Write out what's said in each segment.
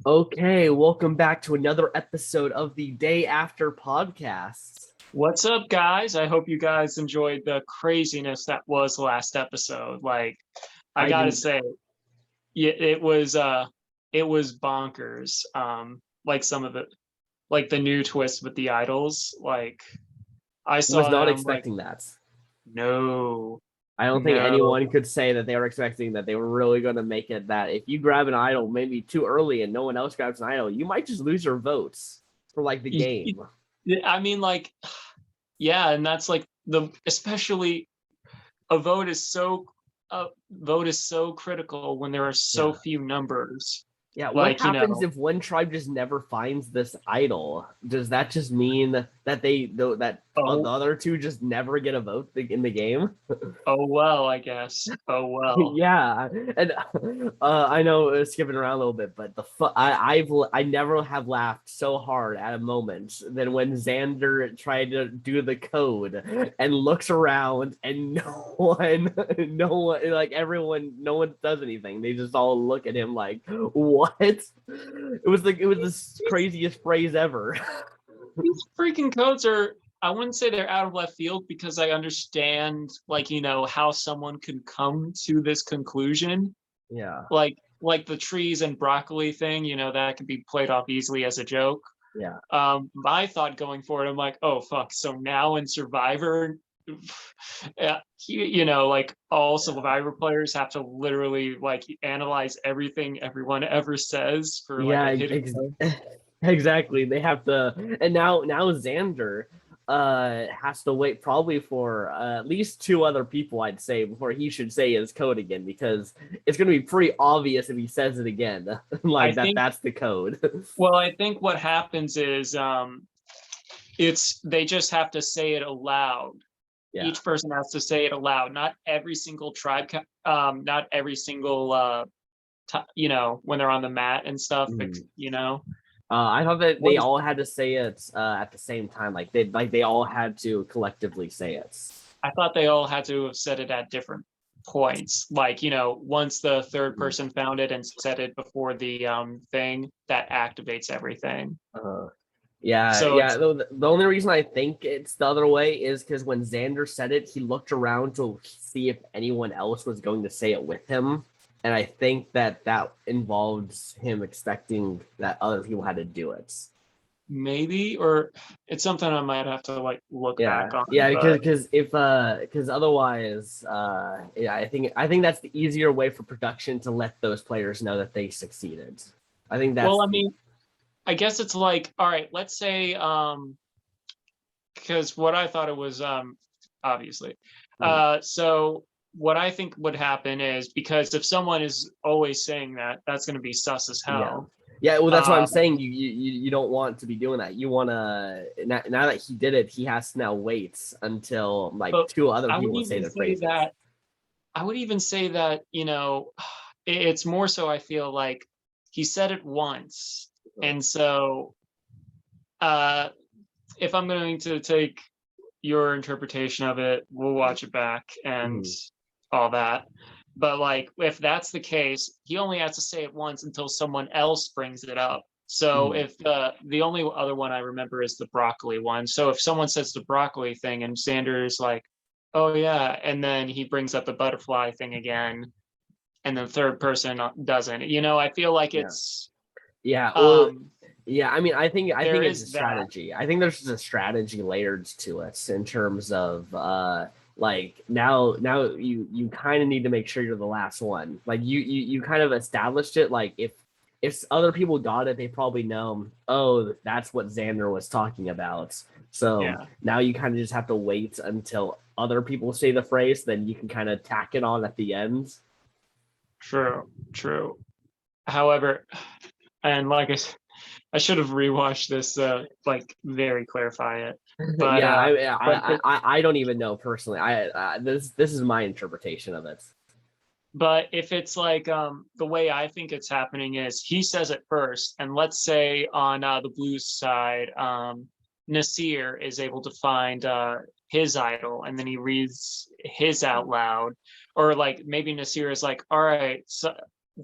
Okay, welcome back to another episode of the Day After podcast. What's up, guys? I hope you guys enjoyed the craziness that was last episode. I I gotta didn't. say, yeah, it was bonkers. Some of the new twist with the idols. I Was saw not them, expecting that. no, I don't think no. anyone could say that they were expecting that they were really going to make it that if you grab an idol maybe too early and no one else grabs an idol, you might just lose your votes for like the Y- y- game. I mean, yeah, and that's like the especially a vote is so critical when there are so Yeah. few numbers. Yeah, what Like, you happens know, if one tribe just never finds this idol? Does that just mean that the oh, other two just never get a vote in the game? Oh well, I guess. Oh well. Yeah, and I know skipping around a little bit, but I never have laughed so hard at a moment than when Xander tried to do the code and looks around and no one, no one, like everyone, no one does anything. They just all look at him like, "What?" It was the These, craziest phrase ever. these freaking codes are, I wouldn't say they're out of left field because I understand, how someone can come to this conclusion. Yeah, Like the trees and broccoli thing, that can be played off easily as a joke. yeah. My thought going forward, I'm like, oh fuck. So now in Survivor, all Survivor players have to literally analyze everything everyone ever says for like Yeah, a hidden code. exactly. They have to, and now Xander has to wait probably for at least two other people, I'd say, before he should say his code again because it's going to be pretty obvious if he says it again, I like think that's the code. Well, I think what happens is it's they just have to say it aloud. Yeah. Each person has to say it aloud. Not every single not every single when they're on the mat and stuff. Mhm. You know I thought that what they is all had to say it at the same time, like they all had to collectively say it. I thought they all had to have said it at different points. Once the third Mhm. person found it and said it before the thing, that activates everything. Uh, Yeah, So yeah. it's The only reason I think it's the other way is because when Xander said it, he looked around to see if anyone else was going to say it with him, and I think that involves him expecting that other people had to do it. maybe, or it's something I might have to look back Yeah, on, yeah. but Because if because otherwise, yeah, I think that's the easier way for production to let those players know that they succeeded. I think well, that's I the mean, I guess it's like, all right, let's say, because what I thought it was, obviously. So what I think would happen is because if someone is always saying that, that's going to be sus as Yeah. hell. Yeah, well, that's what Uh, I'm saying. You don't want to be doing that. You want to now that he did it, he has to now wait until like but two other I would people say even their say phrases. that, it's more so I feel like he said it once. And so, uh, if I'm going to take your interpretation of it, we'll watch it back and Mhm. all that. But if that's the case, he only has to say it once until someone else brings it up. So Mhm. if the only other one I remember is the broccoli one. So if someone says the broccoli thing and Sanders like, oh yeah, and then he brings up the butterfly thing again, and the third person doesn't. I feel like Yeah. it's Yeah. Well, um yeah. I think there it's a is that. strategy. I think there's just a strategy layered to it in terms of like now you kind of need to make sure you're the last one. Like you kind of established it. Like if other people got it, they probably know, oh, that's what Xander was talking about. So Yeah, now you kind of just have to wait until other people say the phrase, then you can kind of tack it on at the end. true, true. However, and I should have rewatched this, very clarify it. But Yeah, but I don't even know personally. This is my interpretation of it. but if it's the way I think it's happening is he says it first, and let's say on the Blues side, Nasir is able to find his idol, and then he reads his out loud, or maybe Nasir is like, all right, so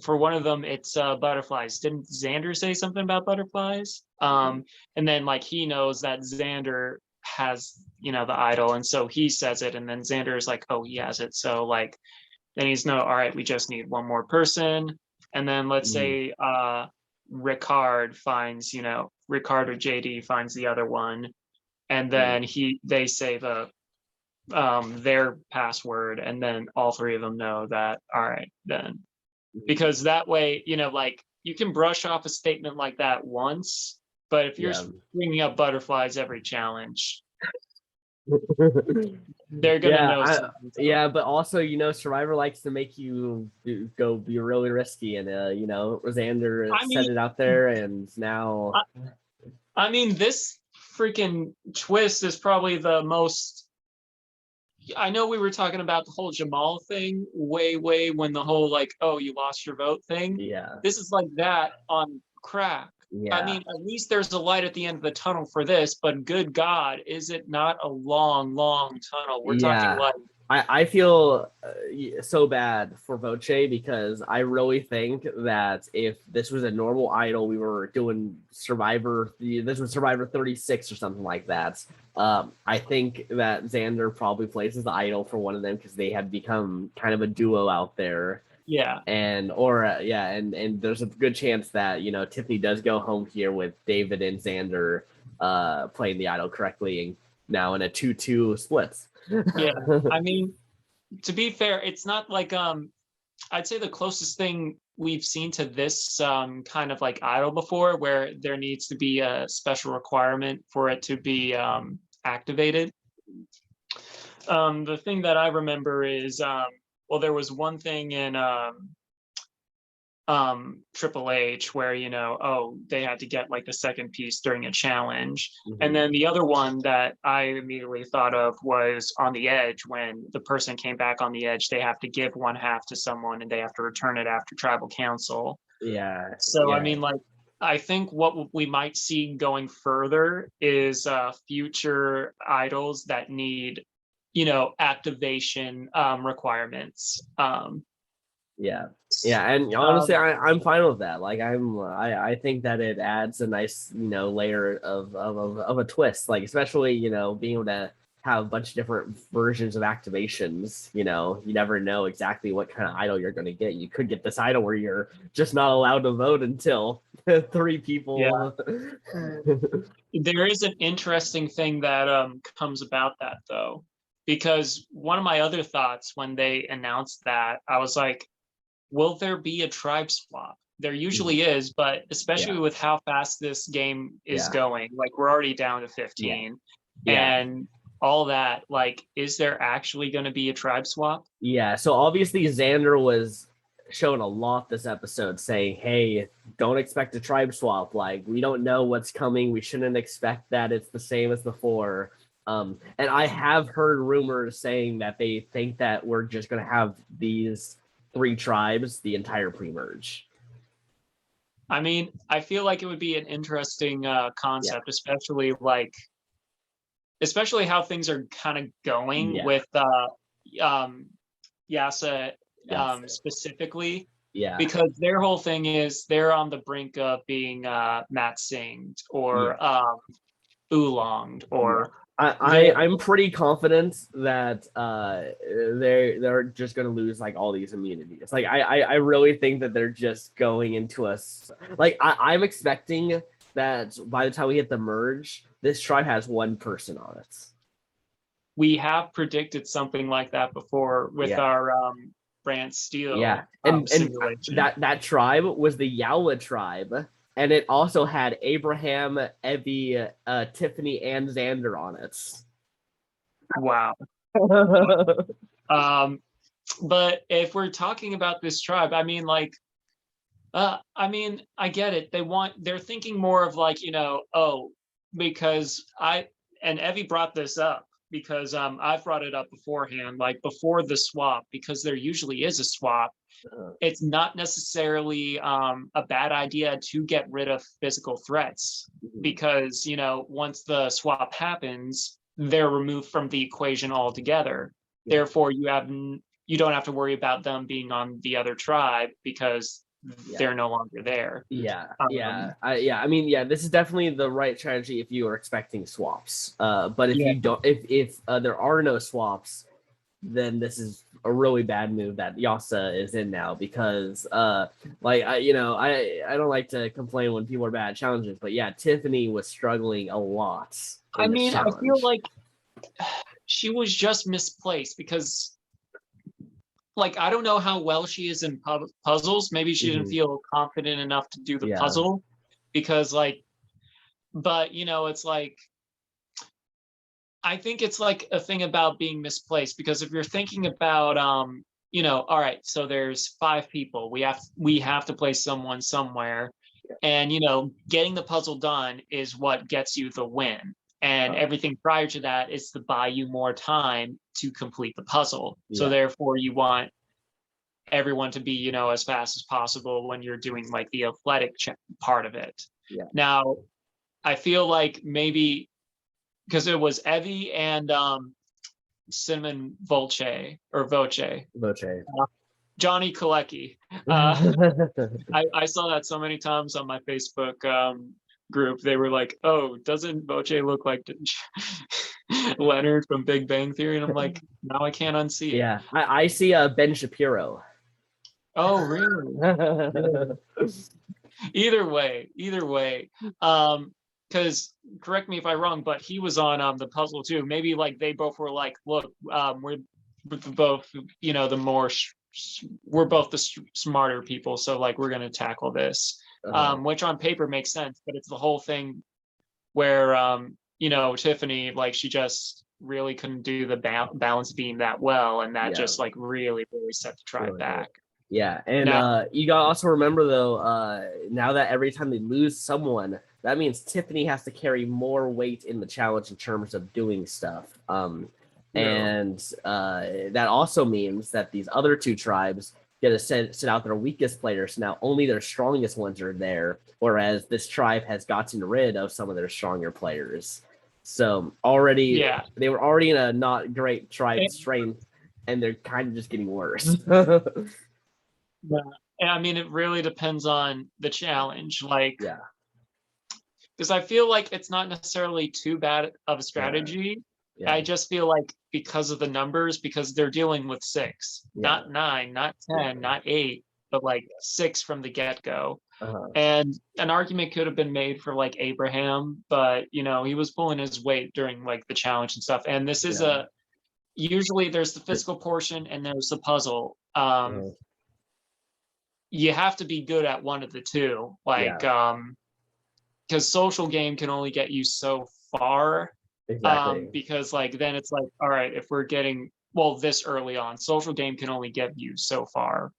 for one of them, it's butterflies. Didn't Xander say something about butterflies? And then like he knows that Xander has, you know, the idol, and so he says it, and then Xander is like, oh, he has it. So like then he's no, all right, we just need one more person. And then let's say Ricard finds, you know, Ricard or JD finds the other one, and then they say the their password, and then all three of them know that, all right, then, because that way, you know, like you can brush off a statement like that once, but if you're bringing up butterflies every challenge, they're gonna know. Yeah, but also, you know, Survivor likes to make you go be really risky, and you know, Xander set it out there, and now I mean, this freaking twist is probably the most. I know we were talking about the whole Jamal thing way when the whole like, oh, you lost your vote thing. Yeah, this is like that on crack. Yeah. I mean, at least there's a light at the end of the tunnel for this, but good God, is it not a long tunnel? We're talking like. I feel so bad for Voce, because I really think that if this was a normal idol, we were doing Survivor, this was Survivor 36 or something like that. I think that Xander probably places the idol for one of them, because they have become kind of a duo out there. Yeah. And there's a good chance that, you know, Tiffany does go home here with David and Xander playing the idol correctly, and now in a 2-2 splits. Yeah, I mean, to be fair, it's not like I'd say the closest thing we've seen to this kind of like idol before, where there needs to be a special requirement for it to be activated. The thing that I remember is well, there was one thing in Triple H where, you know, oh, they had to get like the second piece during a challenge. And then the other one that I immediately thought of was on the Edge, when the person came back on the Edge, they have to give one half to someone and they have to return it after tribal council. So I mean, like, I think what we might see going further is future idols that need, you know, activation requirements. And honestly, I'm fine with that. Like, I think that it adds a nice, you know, layer of a twist. Like, especially, you know, being able to have a bunch of different versions of activations. You know, you never know exactly what kind of idol you're going to get. You could get this idol where you're just not allowed to vote until 3 people. There is an interesting thing that comes about that, though, because one of my other thoughts when they announced that, I was like, will there be a tribe swap? There usually is, but especially with how fast this game is going, like we're already down to 15 and all that, like, is there actually going to be a tribe swap? Yeah, so obviously Xander was shown a lot this episode saying, hey, don't expect a tribe swap. Like, we don't know what's coming. We shouldn't expect that it's the same as before. And I have heard rumors saying that they think that we're just going to have these 3 tribes the entire pre-merge. I mean, I feel like it would be an interesting concept, especially how things are kind of going with Yasa specifically. Because their whole thing is they're on the brink of being Matt Singed or oolonged or. I'm pretty confident that they're just gonna lose like all these immunities. Like I really think that they're just going into us. Like I'm expecting that by the time we hit the merge, this tribe has 1 person on it. We have predicted something like that before with our Brant Steele. And that tribe was the Yawa tribe. And it also had Abraham, Evie, Tiffany, and Xander on it. Wow. But if we're talking about this tribe, I mean, like, I mean, I get it. They're thinking more of like, you know, oh, because Evie brought this up because I've brought it up beforehand, like before the swap, because there usually is a swap. It's not necessarily a bad idea to get rid of physical threats because, you know, once the swap happens, they're removed from the equation altogether. Therefore, you don't have to worry about them being on the other tribe because they're no longer there. Yeah. I mean, yeah, this is definitely the right strategy if you are expecting swaps. But if Yeah. you don't, if there are no swaps, then this is a really bad move that Yasa is in now because like I don't like to complain when people are bad at challenges, but yeah, Tiffany was struggling a lot I in this mean, I feel challenge. like she was just misplaced because, like, I don't know how well she is in puzzles. Maybe she didn't feel confident enough to do the Yeah. puzzle because, like, but it's like, I think it's like a thing about being misplaced because if you're thinking about, all right, so there's 5 people. We have to place someone somewhere, and getting the puzzle done is what gets you the win. And everything prior to that is to buy you more time to complete the puzzle. So therefore, you want everyone to be, as fast as possible when you're doing like the athletic part of it. Yeah. Now, I feel like maybe because it was Evie and Cinnamon Voce. Johnny Kalecki. I saw that so many times on my Facebook group. They were like, "Oh, doesn't Voce look like Leonard from Big Bang Theory?" And I'm like, "Now I can't unsee it." Yeah, I see Ben Shapiro. Oh, really? Either way. Because correct me if I'm wrong, but he was on the puzzle too. Maybe like they both were like, "Look, we're both, the more." We're both the smarter people, so like we're going to tackle this, which on paper makes sense, but it's the whole thing where Tiffany, like, she just really couldn't do the balance beam that well, and that just like really set the tribe back. Yeah, and you gotta also remember though, now that every time they lose someone, that means Tiffany has to carry more weight in the challenge in terms of doing stuff. And that also means that these other 2 tribes get to sit out their weakest players. Now only their strongest ones are there, whereas this tribe has gotten rid of some of their stronger players. So already, they were already in a not great tribe strength, and they're kind of just getting worse. Yeah, and I mean, it really depends on the challenge, like, because I feel like it's not necessarily too bad of a strategy. I just feel like because of the numbers, because they're dealing with 6, not 9, not 10, not 8, but like 6 from the get-go. And an argument could have been made for like Abraham, but he was pulling his weight during like the challenge and stuff. And this is usually there's the physical portion and there's the puzzle. You have to be good at one of the 2, like because social game can only get you so far. Because like then it's like, all right, if we're getting this early on, social game can only get you so far.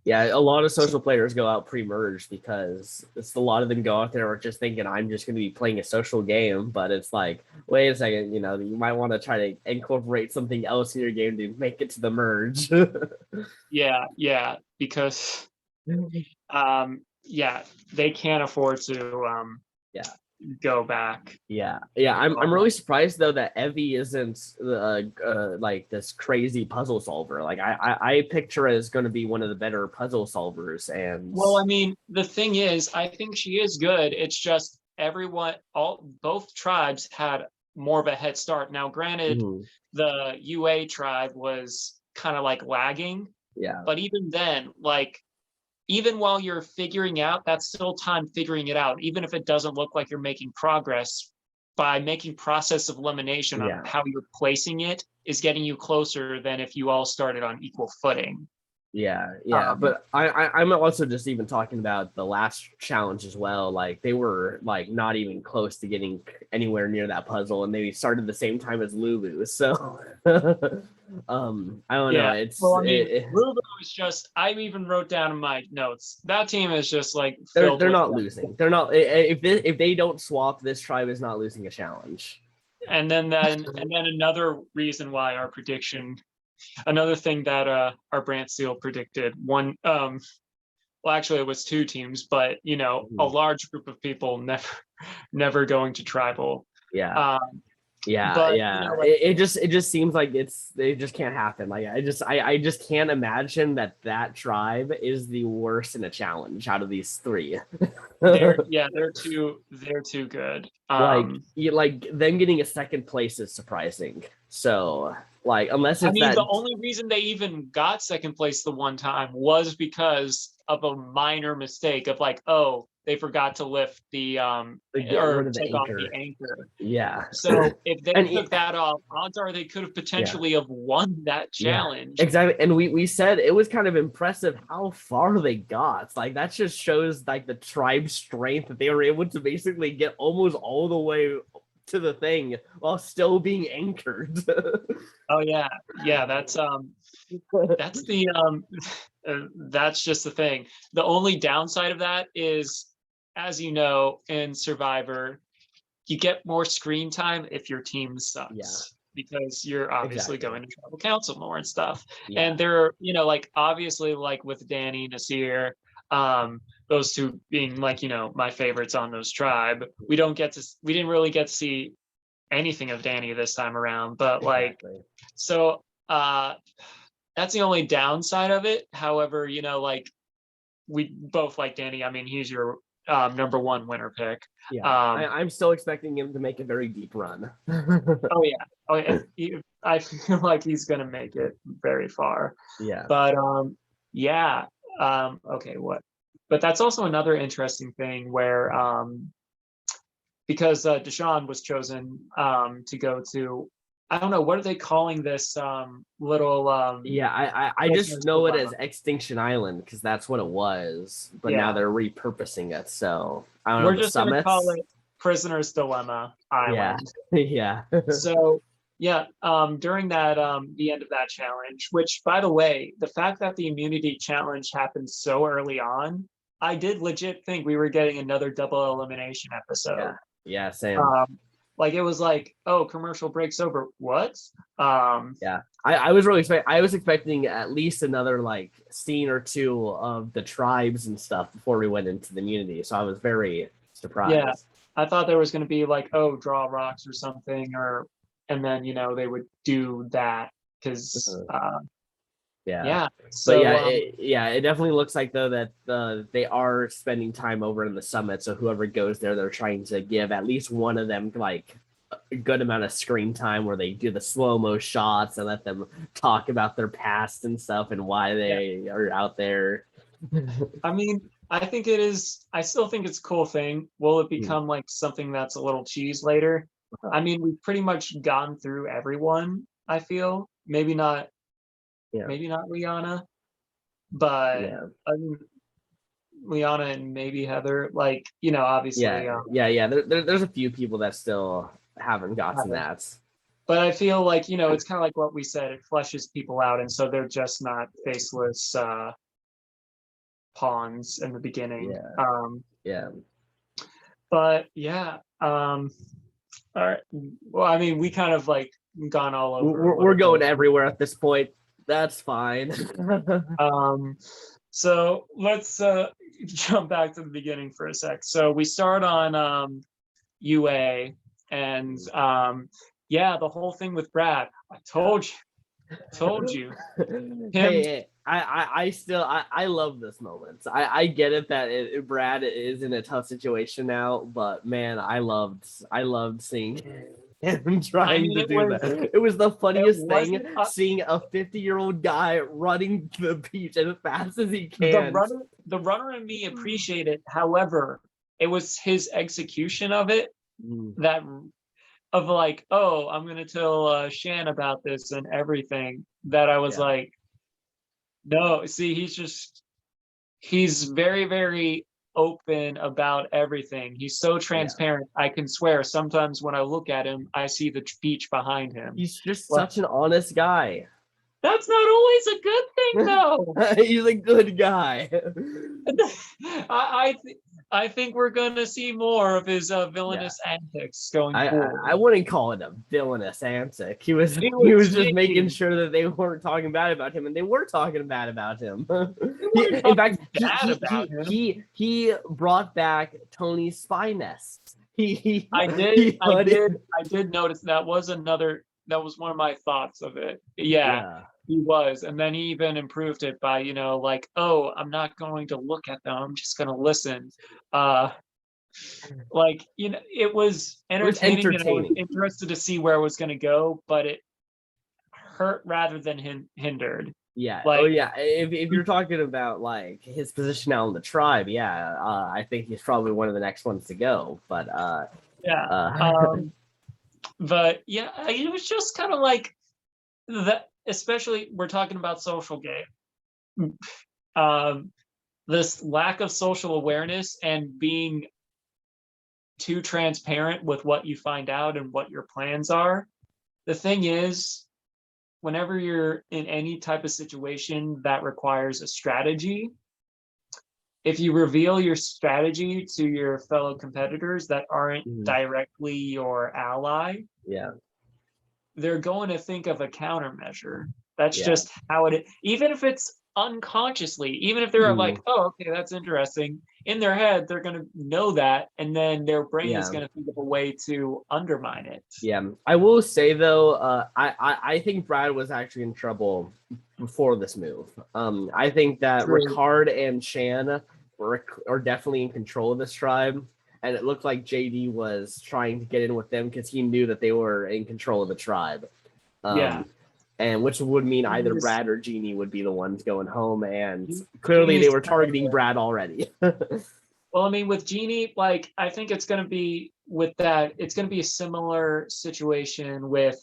Yeah, a lot of social players go out pre-merge because it's a lot of them go out there are just thinking I'm just going to be playing a social game, but it's like, wait a second, you might want to try to incorporate something else in your game to make it to the merge. Because they can't afford to go back. I'm really surprised though that Evie isn't like this crazy puzzle solver. Like I picture her as going to be one of the better puzzle solvers. And well, I mean, the thing is, I think she is good. It's just both tribes had more of a head start. Now, granted, the UA tribe was kind of like lagging, but even then, like, even while you're figuring out, that's still time figuring it out. Even if it doesn't look like you're making progress, by making process of elimination on how you're placing it is getting you closer than if you all started on equal footing. But I'm also just even talking about the last challenge as well. Like they were like not even close to getting anywhere near that puzzle, and they started the same time as Lulu. So I don't know. It's Lulu is just. I even wrote down in my notes that team is just like they're not losing. They're not. If they don't swap, this tribe is not losing a challenge. And then another reason why our prediction. Another thing that our Brant Seal predicted, one actually it was 2 teams, but a large group of people never going to tribal. Yeah, But yeah. like, It just seems like it just can't happen. Like I just can't imagine that tribe is the worst in a challenge out of these three. they're too good. Like them getting a second place is surprising. So like unless I it's mean, that the only reason they even got second place the one time was because of a minor mistake of like, oh, they forgot to lift the they get or rid of the take off the anchor. anchor. Yeah. So if they And took that off, odds are they could have yeah. potentially have won that Yeah, challenge. exactly. And we said it was kind of impressive how far they got. Like that just shows like the tribe's strength that they were able to basically get almost all the way to the thing while still being anchored. Oh yeah, that's the that's just the thing. The only downside of that is, as you know, in Survivor, you get more screen time if your team sucks. Yeah. Because you're obviously Exactly. going to tribal council more and stuff. Yeah. And they're, like obviously like with Danny, Nasir, those two being like, my favorites on those tribe. We didn't really get to see anything of Danny this time around, but like Exactly. so that's the only downside of it. However, like we both like Danny. I mean, he's your number one winner pick. Yeah. I'm still expecting him to make a very deep run. Oh yeah. I feel like he's gonna make it very far. Yeah. But yeah. Okay, what? But that's also another interesting thing where because Deshaun was chosen to go to, I don't know, what are they calling this little Yeah, I just Prisoner's know it Dilemma. as Extinction Island because that's what it was. But now Yeah. they're repurposing it. So I don't We're know the just gonna call summits. it Prisoner's Dilemma Yeah. Island. Yeah. So yeah, during that the end of that challenge, which by the way, the fact that the immunity challenge happened so early on, I did legit think we were getting another double elimination episode. Yeah. Yeah, same. Like it was like, oh, commercial breaks over. What? Yeah. I was really I was expecting at least another like scene or two of the tribes and stuff before we went into the immunity. So I was very surprised. Yeah. I thought there was gonna be like, oh, draw rocks or something, and then they would do that because Yeah. So But yeah, it definitely looks like though that they are spending time over in the summit. So whoever goes there, they're trying to give at least one of them like a good amount of screen time where they do the slow-mo shots and let them talk about their past and stuff and why they are out there. I mean, I still think it's a cool thing. Will it become like something that's a little cheese later? I mean, we've pretty much gone through everyone, I feel. Maybe not Liana, but Liana and maybe Heather, like, obviously. Yeah. There's a few people that still haven't gotten that. But I feel like, it's kind of like what we said, it fleshes people out, and so they're just not faceless pawns in the beginning. Yeah. But yeah. All right. Well, I mean, we kind of like gone all over. We're going everywhere at this point. That's fine. So let's jump back to the beginning for a sec. So we start on UA, and the whole thing with Brad. I told you. Hey, I love this moment. I get it that Brad is in a tough situation now, but man, I loved seeing him trying to do that. It was the funniest thing seeing a 50-year-old guy running the beach as fast as he can. The runner in me appreciate it. However, it was his execution of it that of like, oh, I'm gonna tell Shan about this and everything, that I was like, no, see, he's very, very open about everything. He's so transparent. I can swear sometimes when I look at him, I see the beach behind him. He's just such an honest guy. That's not always a good thing, though. He's a good guy. I think we're gonna see more of his villainous antics going forward. I wouldn't call it a villainous antic. He was just making sure that they weren't talking bad about him, and they were talking bad about him. In fact, he brought back Tony's spy nest. I did, he hunted. I did notice that was one of my thoughts of it. Yeah, Yeah. he was, and then he even improved it by, like, oh, I'm not going to look at them, I'm just gonna listen. Uh, like, it was It was entertaining, and I was entertaining. interested to see where it was gonna go, but it hurt rather than hindered. Yeah. Oh, Like, yeah. If you're talking about like his position out in the tribe, yeah, I think he's probably one of the next ones to go. But yeah. uh, But yeah, it was just kind of like that, especially we're talking about social game. Um, this lack of social awareness and being too transparent with what you find out and what your plans are. The thing is, whenever you're in any type of situation that requires a strategy, if you reveal your strategy to your fellow competitors that aren't mhm, directly your ally, yeah, they're going to think of a countermeasure. That's yeah, just how it is. Even if it's unconsciously, even if they're like, mhm, oh, okay, that's interesting. In their head, they're going to know that. And then their brain is yeah. going to think of a way to undermine it. Yeah, I will say though, I think Brad was actually in trouble before this move. I think that True. Ricard and Shan are definitely in control of this tribe, and it looked like JD was trying to get in with them because he knew that they were in control of the tribe. Yeah. Um, and which would mean either Genius, Brad or Jeannie would be the ones going home, and clearly they Genie's were kind of, targeting Brad already. well, I mean, with Genie, like, I think it's going to be with that, it's going to be a similar situation with,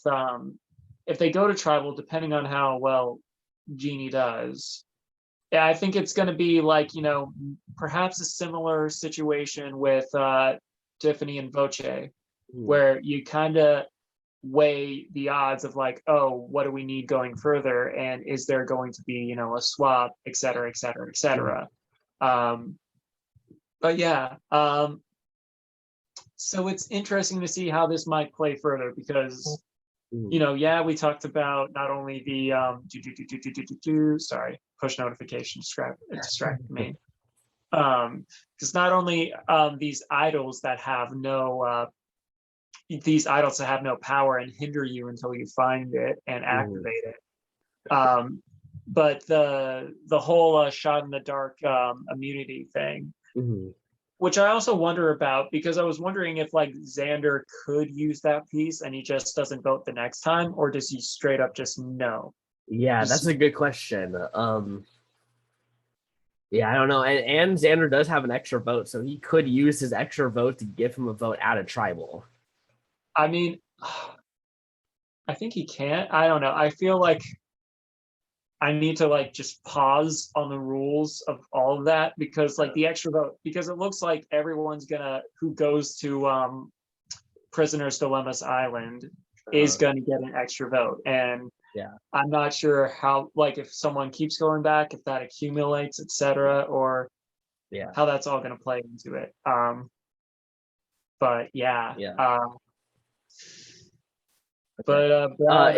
if they go to tribal, depending on how well Genie does. Yeah, I think it's going to be like, perhaps a similar situation with Tiffany and Voce, where you kind of weigh the odds of like, oh, what do we need going further? And is there going to be, a swap, et cetera, et cetera, et cetera. But yeah, so it's interesting to see how this might play further because yeah, we talked about not only the sorry, push notification distracted me. Because not only these idols that have no power and hinder you until you find it and activate it. But the whole shot in the dark immunity thing, which I also wonder about because I was wondering if like Xander could use that piece and he just doesn't vote the next time, or does he straight up just no? Yeah, that's a good question. Yeah, I don't know. And Xander does have an extra vote, so he could use his extra vote to give him a vote out of tribal. I mean, I think he can't. I don't know. I feel like I need to like just pause on the rules of all of that because like the extra vote, because it looks like everyone's gonna who goes to Prisoner's Dilemma's Island is gonna get an extra vote. And Yeah. I'm not sure how, like, if someone keeps going back, if that accumulates, etc., or Yeah. how that's all going to play into it. But yeah. Yeah. But Brad,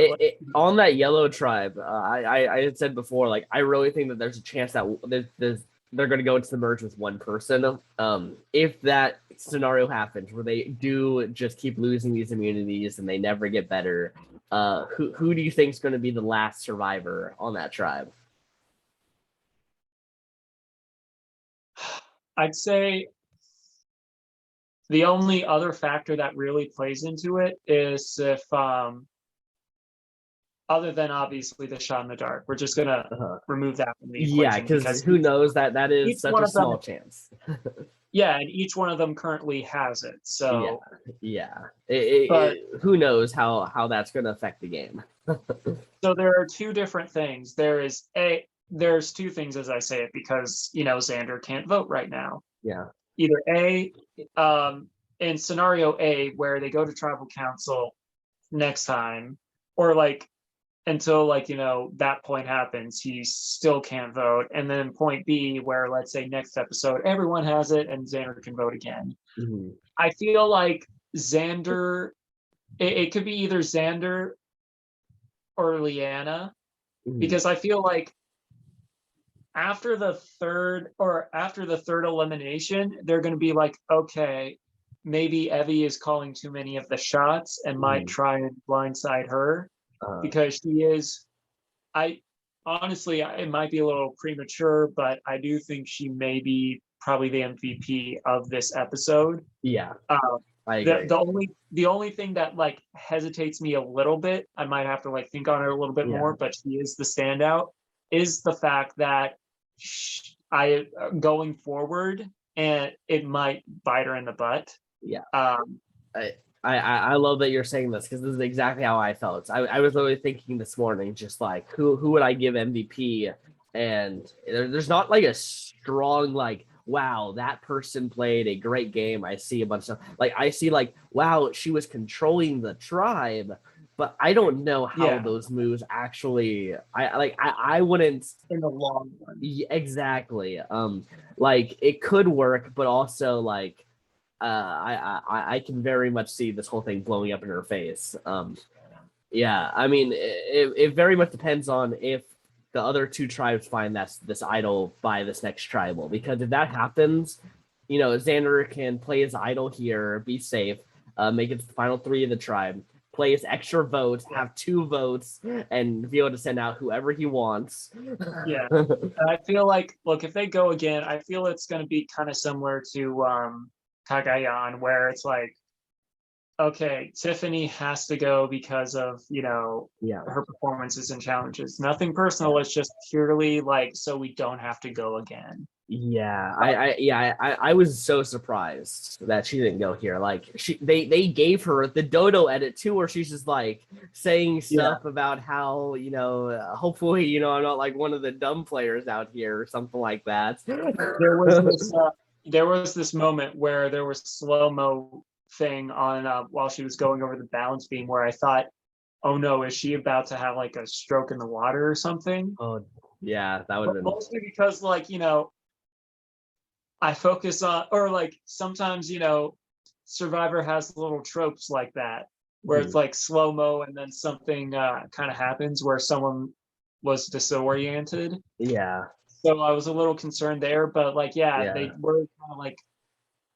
On that yellow tribe, I had said before, like I really think that there's a chance that they're going to go into the merge with one person. If that scenario happens where they do just keep losing these immunities and they never get better, who do you think is going to be the last survivor on that tribe? I'd say the only other factor that really plays into it is if other than obviously the shot in the dark, we're just gonna remove that from the equation because who knows, that is such a small chance. Yeah, and each one of them currently has it. So who knows how that's going to affect the game. So there are two different things. There's two things as I say it because Xander can't vote right now. Yeah. Either A, in scenario A, where they go to tribal council next time, or like until like that point happens, he still can't vote. And then point B, where let's say next episode everyone has it and Xander can vote again. I feel like Xander, it could be either Xander or Liana, because I feel like after the third elimination, they're going to be like, okay, maybe Evie is calling too many of the shots and might try and blindside her because she is. I honestly, it might be a little premature, but I do think she may be probably the MVP of this episode. Yeah, Uh, I agree. the only thing that like hesitates me a little bit, I might have to like think on it a little bit more, but she is the standout, is the fact that I going forward and it might bite her in the butt. Yeah. Um, I love that you're saying this because this is exactly how I felt. I was literally thinking this morning, just like who would I give MVP? And there's not like a strong like, wow, that person played a great game. I see a bunch of like I see like, wow, she was controlling the tribe, but I don't know how those moves actually. I wouldn't in the long run. Exactly. Like it could work, but also like I can very much see this whole thing blowing up in her face. Yeah, I mean, it very much depends on if the other two tribes find this idol by this next tribal. Because if that happens, you know, Xander can play his idol here, be safe, make it to the final 3 of the tribe, play his extra votes, have 2 votes, and be able to send out whoever he wants. Yeah, I feel like, look, if they go again, I feel it's going to be kind of similar to Cagayan, where it's like, okay, Tiffany has to go because of, you know, her performances and challenges. Nothing personal. It's just purely like, so we don't have to go again. Yeah, I was so surprised that she didn't go here. Like they gave her the Dodo edit too, where she's just like saying stuff about how, you know, hopefully, you know, I'm not like one of the dumb players out here or something like that. There was this moment where there was slow-mo thing on while she was going over the balance beam where I thought, oh no, is she about to have like a stroke in the water or something? Oh yeah, that would have been mostly because, like, you know, I focus on, or like sometimes, you know, Survivor has little tropes like that where it's like slow-mo and then something kind of happens where someone was disoriented. Yeah. So I was a little concerned there, but like, they were kind of like,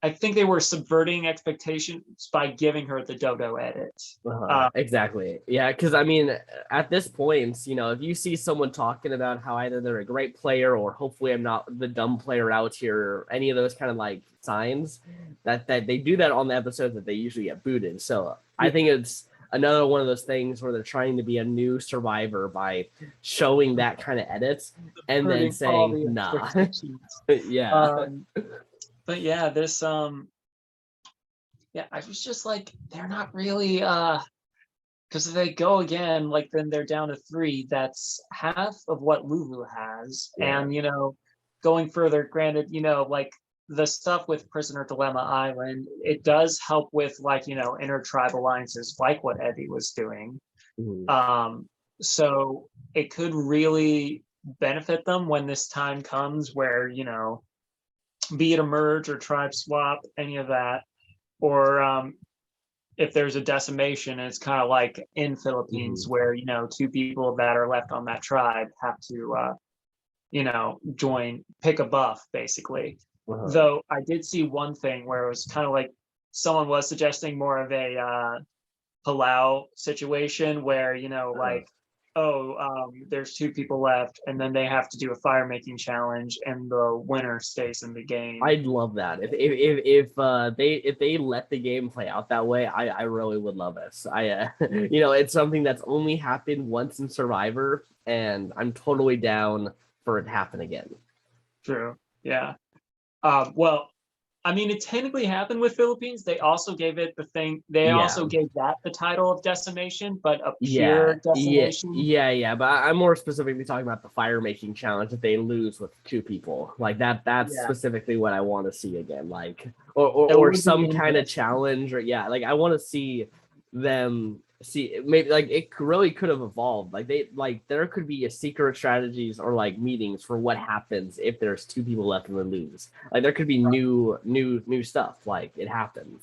I think they were subverting expectations by giving her the Dodo edit. Exactly. Yeah, because I mean, at this point, you know, if you see someone talking about how either they're a great player or hopefully I'm not the dumb player out here, or any of those kind of like signs, that they do that on the episodes that they usually get booted. So I think it's another one of those things where they're trying to be a new Survivor by showing that kind of edits and then saying, nah. Yeah. But yeah, this I was just like, they're not really because if they go again, like then they're down to 3. That's half of what Lulu has. And you know, going further, granted, you know, like the stuff with Prisoner Dilemma Island, it does help with like, you know, inter-tribe alliances like what Evie was doing. So it could really benefit them when this time comes where, you know, be it a merge or tribe swap, any of that, or if there's a decimation, it's kind of like in Philippines where, you know, 2 people that are left on that tribe have to, you know, pick a buff basically. Though I did see one thing where it was kind of like someone was suggesting more of a Palau situation where, you know, like, there's 2 people left and then they have to do a fire making challenge and the winner stays in the game. I'd love that. If they let the game play out that way, I really would love it. You know, it's something that's only happened once in Survivor, and I'm totally down for it to happen again. True. Yeah. Well, I mean, it technically happened with Philippines. They also gave it the thing. They also gave that the title of decimation, but a pure decimation. Yeah. But I'm more specifically talking about the fire making challenge that they lose with 2 people. Like that's specifically what I want to see again. Like or some kind of challenge, or like I want to see them maybe like it really could have evolved. Like there could be a secret strategies or like meetings for what happens if there's 2 people left and they lose. Like there could be new stuff. Like it happens.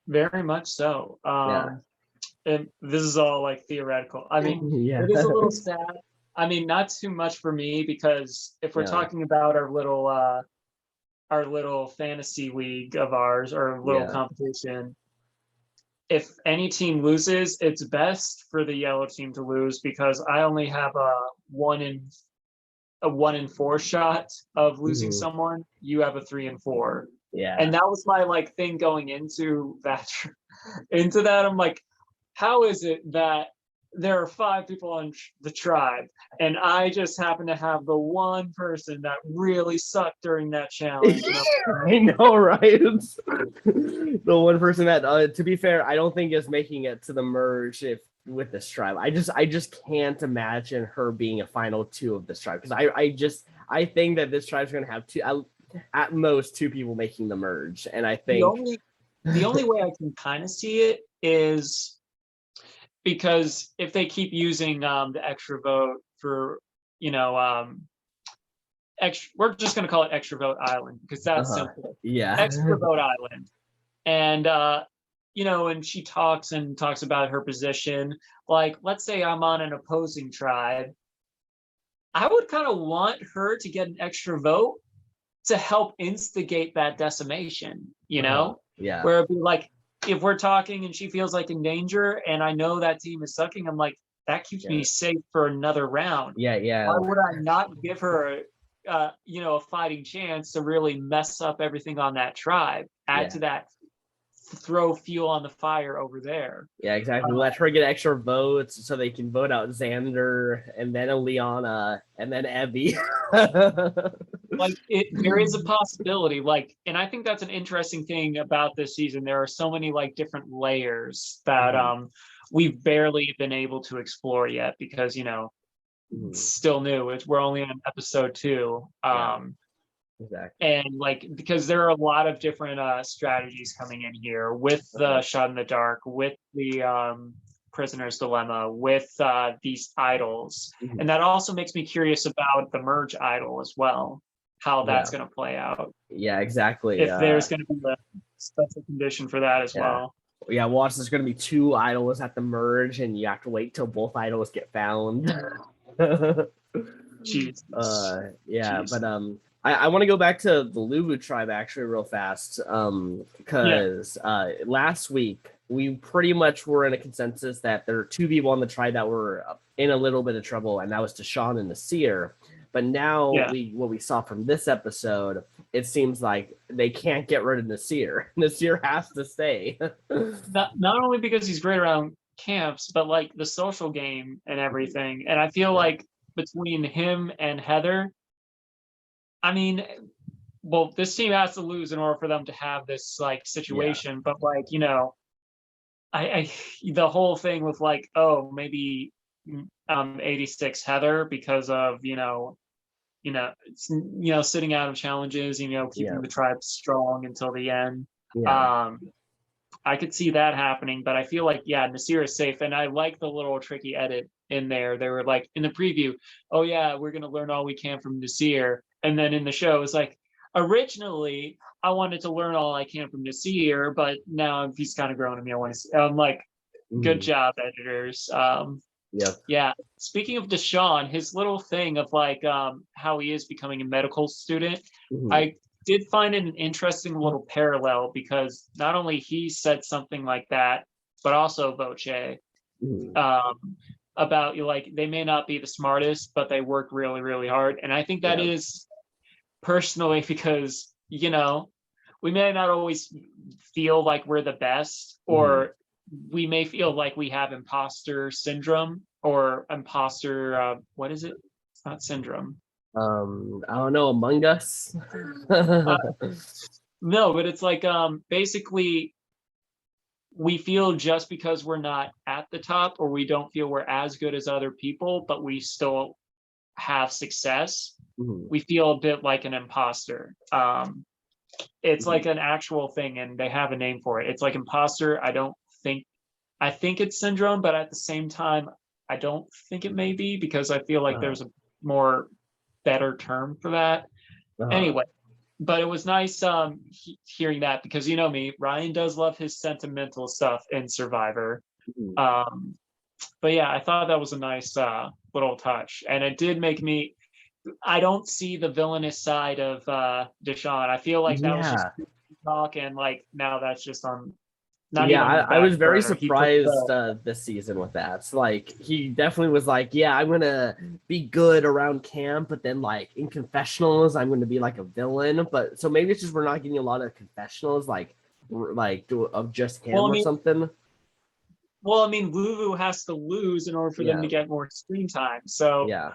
Very much so. And this is all like theoretical. I mean, it is a little sad. I mean, not too much for me because if we're talking about our little our little fantasy league of ours, or little Yeah. competition, if any team loses, it's best for the yellow team to lose, because I only have a 1 in 4 shot of losing Mhm. someone. You have a 3 in 4. Yeah. And that was my like thing going into that into that. I'm like, how is it that there are 5 people on the tribe, and I just happen to have the one person that really sucked during that challenge? And I'm I know, right? The one person that, to be fair, I don't think is making it to the merge if with this tribe. I just can't imagine her being a final 2 of this tribe, because I think that this tribe's gonna have at most 2 people making the merge, and I the think only the only way I can kind of see it is because if they keep using the extra vote for, you know, we're just going to call it extra vote island because that's simple. yeah. Extra vote island. And you know, and she talks about her position, like, let's say I'm on an opposing tribe, I would kind of want her to get an extra vote to help instigate that decimation, you know? Yeah. Where it'd be like, if we're talking and she feels like in danger and I know that team is sucking, I'm like, that keeps me safe for another round. Yeah. Why would I not give her you know, a fighting chance to really mess up everything on that tribe? Add to that, throw fuel on the fire over there. Yeah, exactly. Let her get extra votes so they can vote out Xander and then Liana and then Evie. Like, there is a possibility, like, and I think that's an interesting thing about this season. There are so many like different layers that we've barely been able to explore yet, because, you know, it's still new. We're only on episode 2. Exactly. And like, because there are a lot of different strategies coming in here with the shot in the dark, with the prisoner's dilemma, with these idols. And that also makes me curious about the merge idol as well, how that's going to play out. Yeah, exactly. If there's going to be a special condition for that as well. Yeah, watch, there's going to be 2 idols at the merge, and you have to wait till both idols get found. Jesus. But I want to go back to the Luvu tribe actually real fast, because last week we pretty much were in a consensus that there are 2 people on the tribe that were in a little bit of trouble, and that was Deshawn and Nasir. But now what we saw from this episode, it seems like they can't get rid of Nasir. Nasir has to stay. not only because he's great around camps, but like the social game and everything. And I feel like between him and Heather, I mean, well, this team has to lose in order for them to have this like situation. But like, you know, I the whole thing with like, oh, maybe 86 Heather because of, you know, sitting out of challenges, you know, keeping the tribe strong until the end. I could see that happening, but I feel like, Nasir is safe. And I like the little tricky edit in there. They were like, in the preview, oh yeah, we're going to learn all we can from Nasir. And then in the show, it's like, originally, I wanted to learn all I can from Nasir, but now he's kind of grown on me. I'm like, good job, editors. Yeah. Speaking of Deshawn, his little thing of like how he is becoming a medical student, I did find it an interesting little parallel, because not only he said something like that, but also Voce about, like, they may not be the smartest, but they work really, really hard. And I think that is personally because, you know, we may not always feel like we're the best, or we may feel like we have imposter syndrome or imposter, what is it? It's not syndrome. I don't know, Among Us. No, but it's like basically we feel just because we're not at the top, or we don't feel we're as good as other people, but we still have success, we feel a bit like an imposter. It's like an actual thing, and they have a name for it. It's like imposter. I think it's syndrome, but at the same time, I don't think it may be, because I feel like there's a more better term for that. Anyway, but it was nice hearing that, because, you know me, Ryan does love his sentimental stuff in Survivor. But yeah, I thought that was a nice little touch, and it did make me, I don't see the villainous side of Deshaun. I feel like that was just Yeah. talk, and like now that's just on not Yeah, even on the I back was very burner. He put surprised the this season with that. It's like he definitely was like, yeah, I'm gonna be good around camp, but then like in confessionals, I'm gonna be like a villain. But so maybe it's just we're not getting a lot of confessionals of just well, him or something. I mean, Luvu has to lose in order for them Yeah, to get more screen time. So yeah,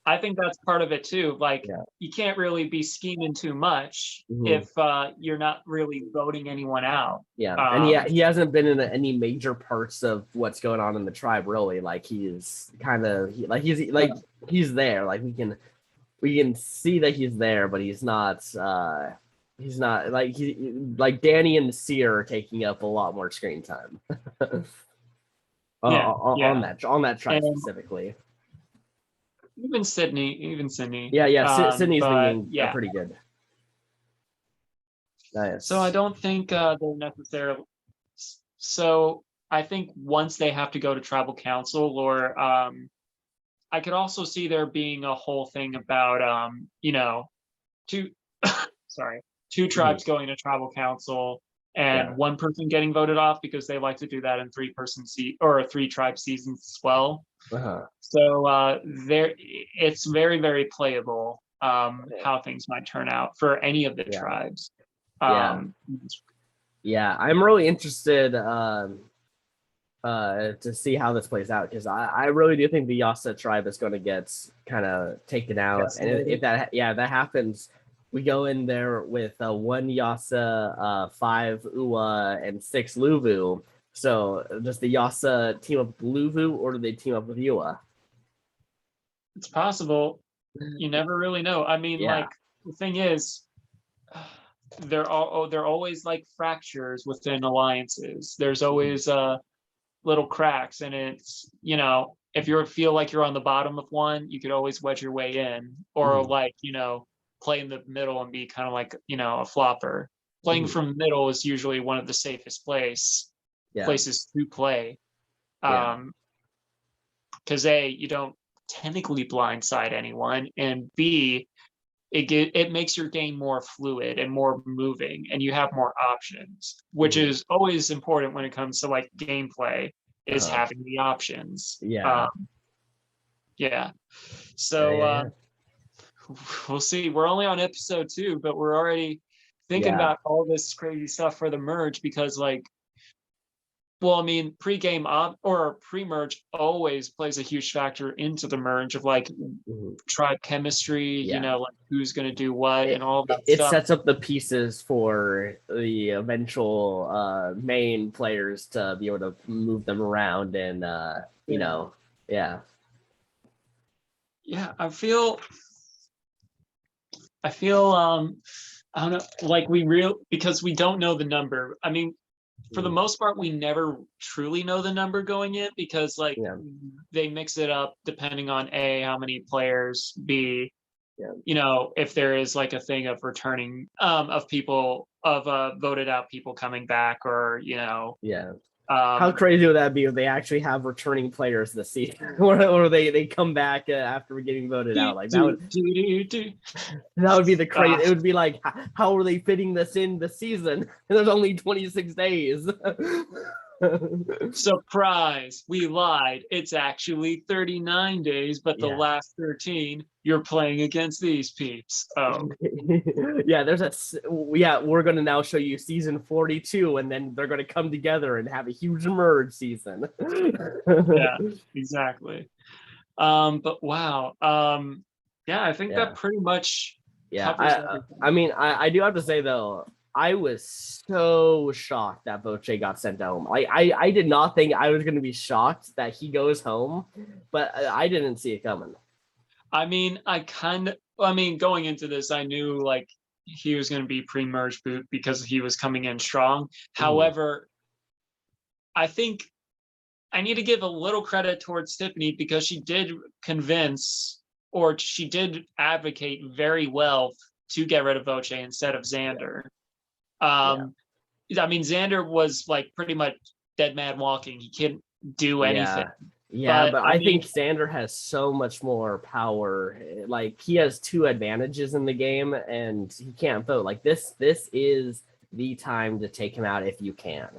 I think that's part of it too. Like yeah. you can't really be scheming too much Mhm. if you're not really voting anyone out. Yeah, and Um, he hasn't been in any major parts of what's going on in the tribe really. Like he's kind of he's there. Like we can see that he's there, but he's not like he like Danny and Seer are taking up a lot more screen time yeah, yeah, on that tribe and specifically. even Sydney. Yeah, yeah. Sydney's been But getting yeah, pretty good. so I Nice. don't think they're necessarily. So I think once they have to go to tribal council, or I could also see there being a whole thing about two sorry, two Mhm. tribes going to tribal council Yeah. and one person getting voted off because they like to do that in three-person or three tribe seasons as well. Uh-huh. So there, it's very very playable how things might turn out for any of the Yeah. tribes. Yeah. Um, Yeah. I'm really interested to see how this plays out because I really do think the Yasa tribe is going to get kind of taken out, and if decimated. that happens, we go in there with one Yasa, five Uwa, and six Luvu. So does the Yasa team up with Luvu or do they team up with Uwa? It's possible. You never really know. I mean, Yeah. like the thing is, they're always like fractures within alliances. There's always little cracks, and it's if you feel like you're on the bottom of one, you could always wedge your way in, or Mhm. like play in the middle and be kind of like a flopper. Playing Mhm. from middle is usually one of the safest Yeah. places to play. Yeah. Because A, you don't technically blindside anyone, and B, it makes your game more fluid and more moving, and you have more options, which Mhm. is always important when it comes to like gameplay, is Uh-huh. having the options. Yeah. Yeah. Yeah. So Yeah. Yeah. we'll see. We're only on episode 2, but we're already thinking Yeah. about all this crazy stuff for the merge because like well, I mean, pre-game or pre-merge always plays a huge factor into the merge of like Mhm. tribe chemistry, Yeah. like who's going to do what and all that It stuff. sets up the pieces for the eventual main players to be able to move them around and Yeah. yeah. Yeah, I feel I don't know, like because we don't know the number. I mean, for the Mhm. most part, we never truly know the number going in because like Yeah. they mix it up depending on A, how many players, B, Yeah. if there is like a thing of returning of people of voted out people coming back, or Yeah. How um crazy would that be if they actually have returning players this season, or they come back after getting voted do, out? Like do, do, do, do. that would be the crazy. Uh, It would be like, how are they fitting this in the season? There's only 26 days. Surprise, we lied. It's actually 39 days, but the Yeah. last 13 you're playing against these peeps. Oh, Yeah, yeah, we're gonna now show you season 42, and then they're gonna come together and have a huge merge season. yeah, exactly. But wow. Yeah, I think that Yeah, pretty much yeah. covers everything. I mean, I do have to say though, I was so shocked that Boche got sent home. I did not think I was gonna be shocked that he goes home, but I didn't see it coming. I mean, going into this, I knew like he was going to be pre-merge boot because he was coming in strong. Mhm. However, I think I need to give a little credit towards Tiffany because she did convince, or she did advocate very well to get rid of Voce instead of Yeah, Xander. yeah, Um, I mean, Xander was like pretty much dead man walking. He couldn't do anything. yeah. Yeah, But but I I mean, think Xander has so much more power. Like he has two advantages in the game, and he can't vote. Like this is the time to take him out if you can.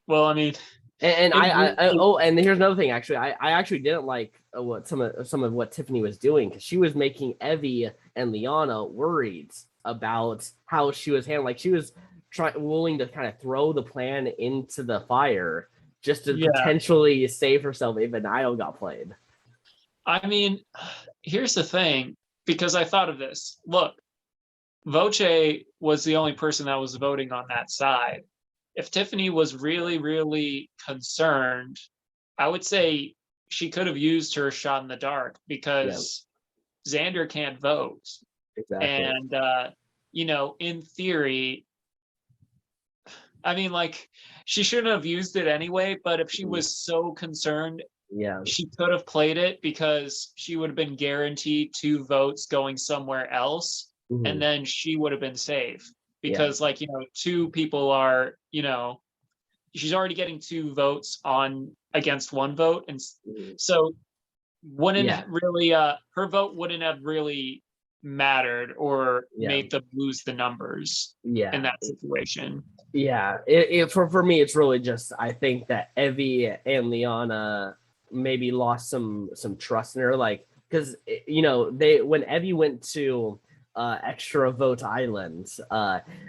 well, I mean, And it really, oh, and here's another thing. Actually, I actually didn't like what some of what Tiffany was doing because she was making Evie and Liana worried about how she was handling. Like she was willing to kind of throw the plan into the fire just to yeah. potentially save herself if Nile got played. I mean, here's the thing, because I thought of this. Look, Voce was the only person that was voting on that side. If Tiffany was really, really concerned, I would say she could have used her shot in the dark Yeah, because Xander can't vote. exactly. And, in theory, I mean, like, she shouldn't have used it anyway, but if she Mhm. was so concerned, Yeah. she could have played it because she would have been guaranteed 2 votes going somewhere else, and Mhm. then she would have been safe. Yeah. Because, like, 2 people are, she's already getting 2 votes on against 1 vote. And Mhm. so wouldn't Yeah. really, her vote wouldn't have really mattered or Yeah. made them lose the numbers in Yeah. that situation. Yeah, for me, it's really just I think that Evie and Liana maybe lost some trust in her, like because they when Evie went to Extra Vote Island,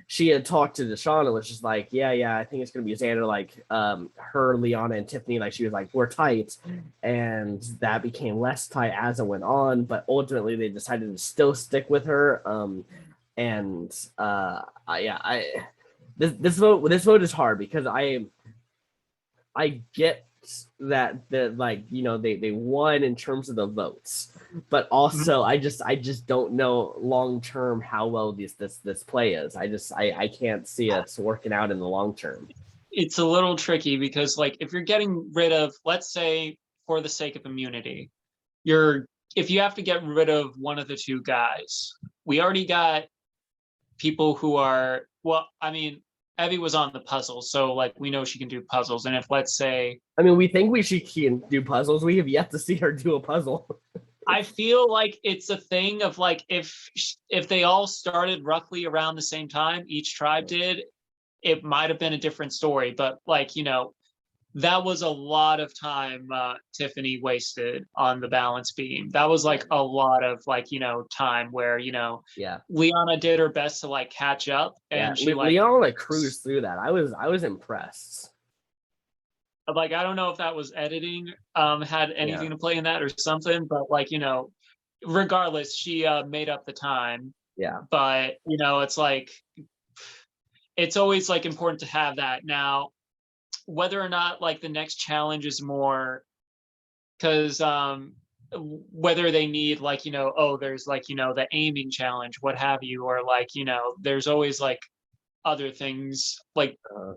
she had talked to Deshawn and was just like, yeah, I think it's gonna be Xander, like her, Liana, and Tiffany, like she was like we're tight, and that became less tight as it went on, but ultimately they decided to still stick with her, and yeah, this vote is hard because I get that they won in terms of the votes, but Mhm. also I just don't know long term how well this play is. I can't see it working out in the long term. It's a little tricky because, like, if you're getting rid of, let's say, for the sake of immunity, you're if you have to get rid of one of the 2 guys, we already got people who are, well, I mean, Evie was on the puzzle, so like we know she can do puzzles. And if, let's say, I mean, we think she can do puzzles. We have yet to see her do a puzzle. I feel like it's a thing of, like, if they all started roughly around the same time, each tribe did, it might have been a different story. But, like, that was a lot of time Tiffany wasted on the balance beam. That was like a lot of, like, time where, Yeah, Liana did her best to, like, catch up, yeah. and she, Leon like cruised through that. I was impressed. I don't know if that was editing had Yeah, anything to play in that or something, but, like, regardless, she made up the time. yeah. But, it's like, it's always, like, important to have that. Now, whether or not, like, the next challenge is more, because whether they need, like, oh, there's, like, the aiming challenge, what have you, or, like, there's always, like, other things, like, Uh,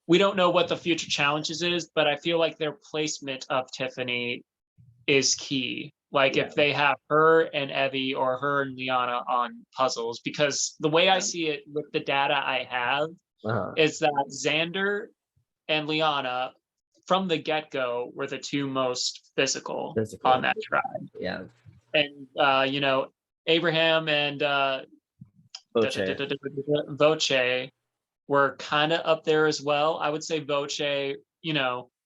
we don't know what the future challenges is, but I feel like their placement of Tiffany is key. Like, yeah, if they have her and Evie or her and Liana on puzzles, because the way I yeah. see it with the data I have Uh-huh. is that Xander and Liana from the get-go were the 2 most physical on Physical. that tribe. Yeah. And Abraham and Boche. Voce were kind of up there as well. I would say Voce,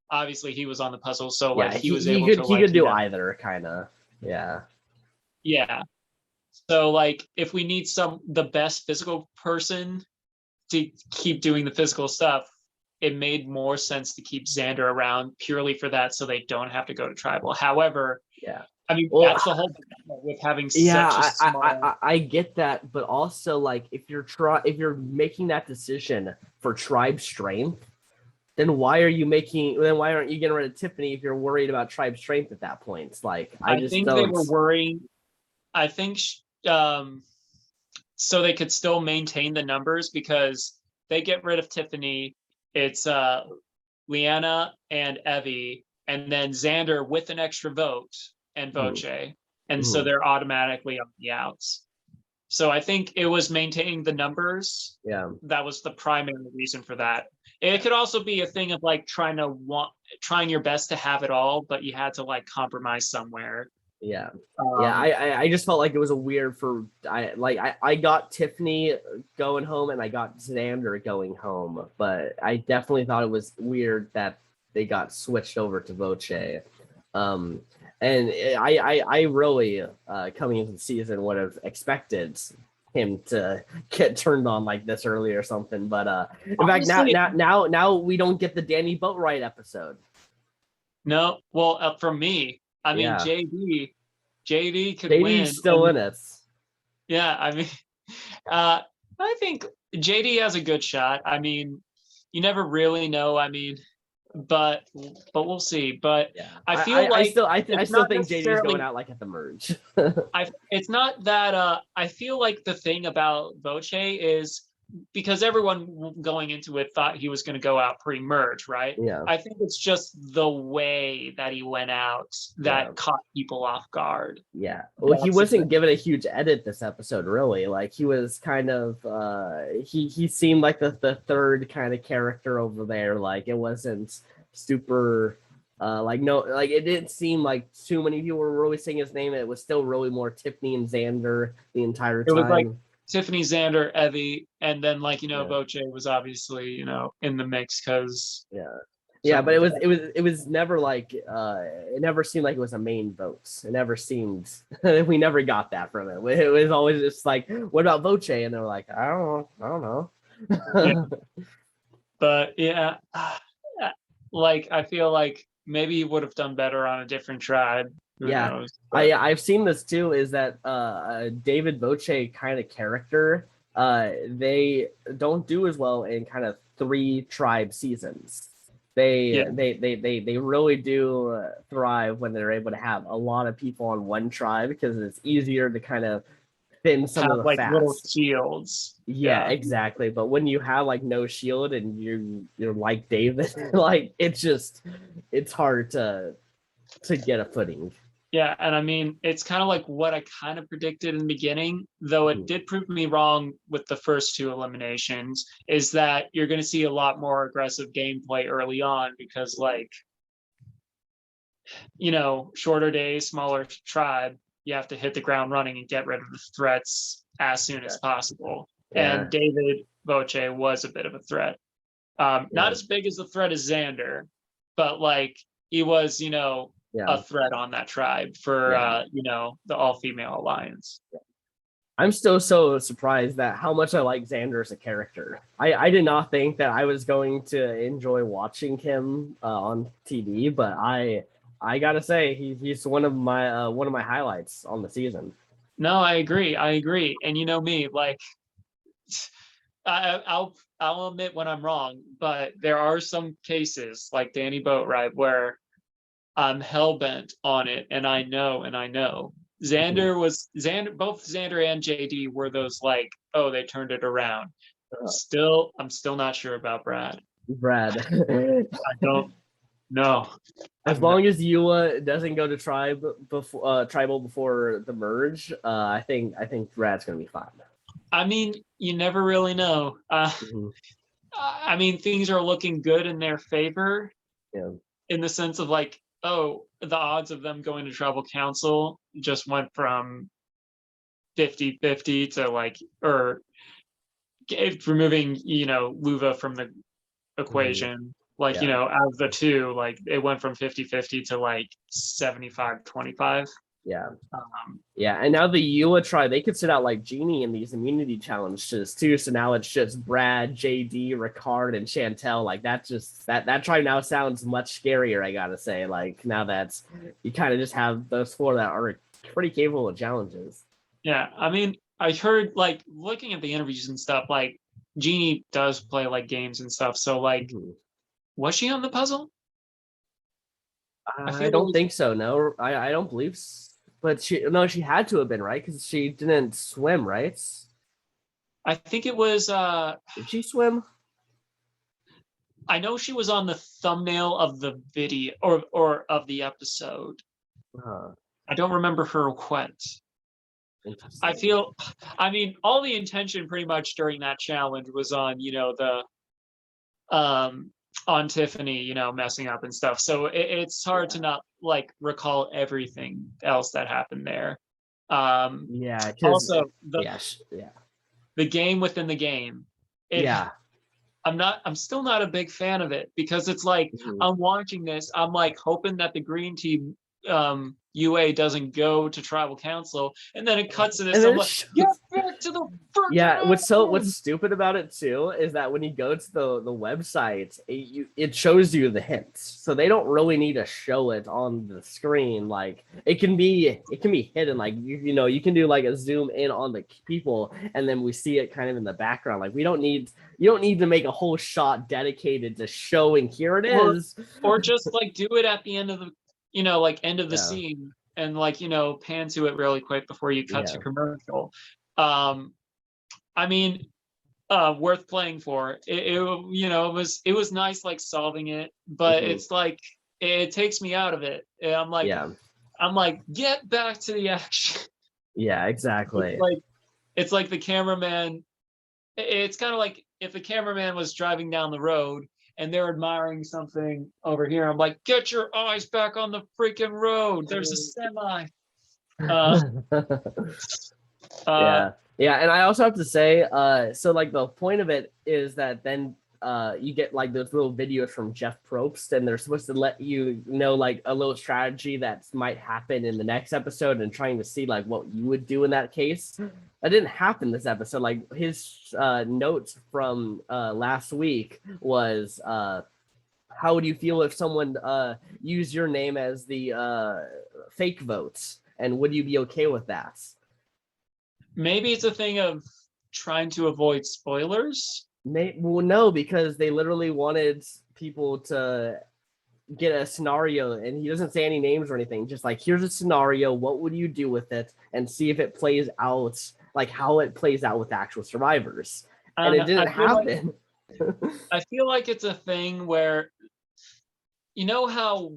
obviously he was on the puzzle, so, like, Yeah, he he, was he able could to, he like, could do either kind of. Yeah. yeah. So, like, if we need the best physical person to keep doing the physical stuff, it made more sense to keep Xander around purely for that, so they don't have to go to tribal. However, Yeah. I mean, Well, that's the whole thing with having yeah, such a small. I get that, but also like if you're making that decision for tribe strength, then why aren't you getting rid of Tiffany if you're worried about tribe strength at that point? It's like I I just think they don't. were worrying. I think so they could still maintain the numbers because they get rid of Tiffany. It's Liana and Evie, and then Xander with an extra vote and Mhm, Voce, and so mhm. they're automatically on the outs. So I think it was maintaining the numbers. Yeah. That was the primary reason for that. It could also be a thing of like trying your best to have it all, but you had to like compromise somewhere. Yeah. Um, I just felt like it was a weird I got Tiffany going home and I got Xander going home, but I definitely thought it was weird that they got switched over to Voce. And I really coming into the season would have expected him to get turned on like this early or something, but in fact Honestly, now we don't get the Danny Boatwright episode. no. Well, for me, I mean, Yeah. JD could win. JD's still in it. Yeah, I mean, I think JD has a good shot. I mean, you never really know. I mean, but we'll see. But Yeah. I feel like I still think JD's going out like at the merge. it's not that I feel like the thing about Voce is because everyone going into it thought he was going to go out pre-merge, right? Yeah. I think it's just the way that he went out that caught people off guard. Yeah. Well, he wasn't given a huge edit this episode, really. Like he was kind of he seemed like the third kind of character over there. Like it wasn't super like it didn't seem like too many people were really saying his name. It was still really more Tiffany and Xander the entire time. It was like Tiffany, Xander, Evie, and then Voce was obviously in the mix because yeah, but it was never like it never seemed like it was a main vote. It never seemed we never got that from it. It was always just like, what about Voce? And they're like, I don't know. Yeah. But yeah, like I feel like maybe he would have done better on a different tribe. Who knows? I've seen this too, is that David Voce kind of character, they don't do as well in kind of 3 tribe seasons. They really do thrive when they're able to have a lot of people on one tribe because it's easier to kind of thin some of the like fast. Little shields. Yeah, exactly. But when you have like no shield and you're like David, like it's hard to get a footing. Yeah, and I mean, it's kind of like what I kind of predicted in the beginning, though it did prove me wrong with the first 2 eliminations, is that you're going to see a lot more aggressive gameplay early on because, shorter days, smaller tribe, you have to hit the ground running and get rid of the threats as soon as possible. Yeah. And David Voce was a bit of a threat. Not as big as the threat as Xander, but he was, a threat on that tribe for the all-female alliance. I'm still so surprised that how much I like Xander as a character. I did not think that I was going to enjoy watching him on TV, but I gotta say he's one of my highlights on the season. No, I agree. And you know me, I'll admit when I'm wrong, but there are some cases like Danny Boatwright where I'm hell-bent on it, and I know. Xander both Xander and JD were those they turned it around. I'm still not sure about Brad. I don't know. As long as Eula doesn't go to tribal before the merge, I think Brad's gonna be fine. I mean, you never really know. I mean, things are looking good in their favor. Yeah. In the sense of the odds of them going to tribal council just went from 50-50 to or removing Luva from the equation. Out of the 2, it went from 50-50 to 75-25. Yeah. And now the Eula tribe, they could sit out like Genie in these immunity challenges too. So now it's just Brad, JD, Ricard, and Chantel. That tribe now sounds much scarier, I gotta say. Now that's you kind of just have those 4 that are pretty capable of challenges. Yeah, I mean, I heard looking at the interviews and stuff, Genie does play games and stuff. So was she on the puzzle? I don't think so. No, I don't believe so. But she had to have been, right? Because she didn't swim, right? I think it was. Did she swim? I know she was on the thumbnail of the video or of the episode. I don't remember her quite. I Interesting. feel, I mean, all the intention pretty much during that challenge was on, um on Tiffany, messing up and stuff. So it's hard to Yeah. not like recall everything else that happened there. Um Yeah, because Also yeah. the game within the game. It Yeah. I'm still not a big fan of it because it's like Mhm. I'm watching this, I'm like hoping that the green team UA doesn't go to tribal council, and then it cuts to And this. then I'm it like, get shows. back to the freaking Yeah, what's room. stupid about it too is that when you go to the website, it shows you the hints, so they don't really need to show it on the screen. Like it can be hidden. Like you can do like a zoom in on the people, and then we see it kind of in the background. Like you don't need to make a whole shot dedicated to showing here it Or is. or just like do it at the end of the like end of the Yeah, scene, and like pan to it really quick before you cut to yeah. commercial. um I mean, worth playing for. It was nice like solving it, but Hmm. it's like it takes me out of it. And Yeah, I'm like, get back to the action. yeah, It's exactly. like it's like the cameraman. It's kind of like if the cameraman was driving down the road and they're admiring something over here. I'm like, get your eyes back on the freaking road. There's a semi. Uh, uh, Yeah. Yeah, and I also have to say, so like the point of it is that then you get like those little videos from Jeff Probst, and they're supposed to let you know like a little strategy that might happen in the next episode, and trying to see like what you would do in that case. That didn't happen this episode. Like his notes from last week was how would you feel if someone used your name as the fake votes, and would you be okay with that? Maybe it's a thing of trying to avoid spoilers. Well, no, because they literally wanted people to get a scenario, and he doesn't say any names or anything. Just like, here's a scenario. What would you do with it? And see if it plays out like how it plays out with actual survivors. And And it didn't happen. I feel like it's a thing where how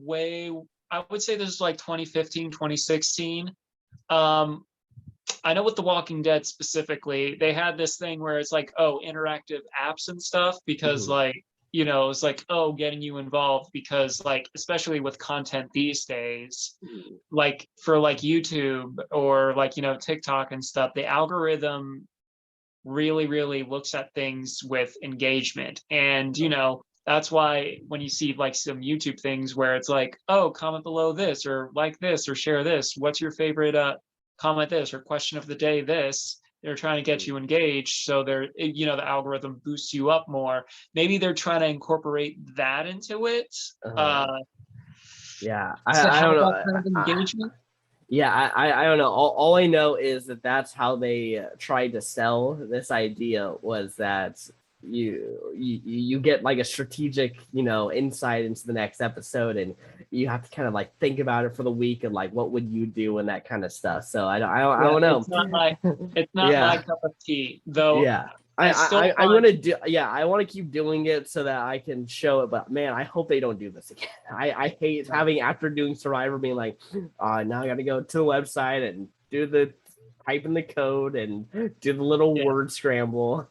I would say this is like 2015, 2016. I know with The Walking Dead specifically, they had this thing where it's like, oh, interactive apps and stuff, because Mhm. like, it's like, oh, getting you involved, because like, especially with content these days, like for like YouTube or like, TikTok and stuff, the algorithm really, really looks at things with engagement. And, that's why when you see like some YouTube things where it's like, oh, comment below this or like this or share this, what's your favorite comment this or question of the day this, they're trying to get you engaged. So the algorithm boosts you up more. Maybe they're trying to incorporate that into it, uh, uh, yeah, to I have don't that know. kind of engagement. Yeah, I don't know. All I know is that that's how they tried to sell this idea, was that you get like a strategic insight into the next episode, and you have to kind of like think about it for the week, and like what would you do and that kind of stuff. So I Yeah, don't it's not my know. cup of tea, though. Yeah. I still I'm find gonna do, yeah, I want to keep doing it so that I can show it, but man, I hope they don't do this again. I hate having, after doing Survivor, being like, now I gotta go to the website and do the type in the code and do the little yeah, word scramble.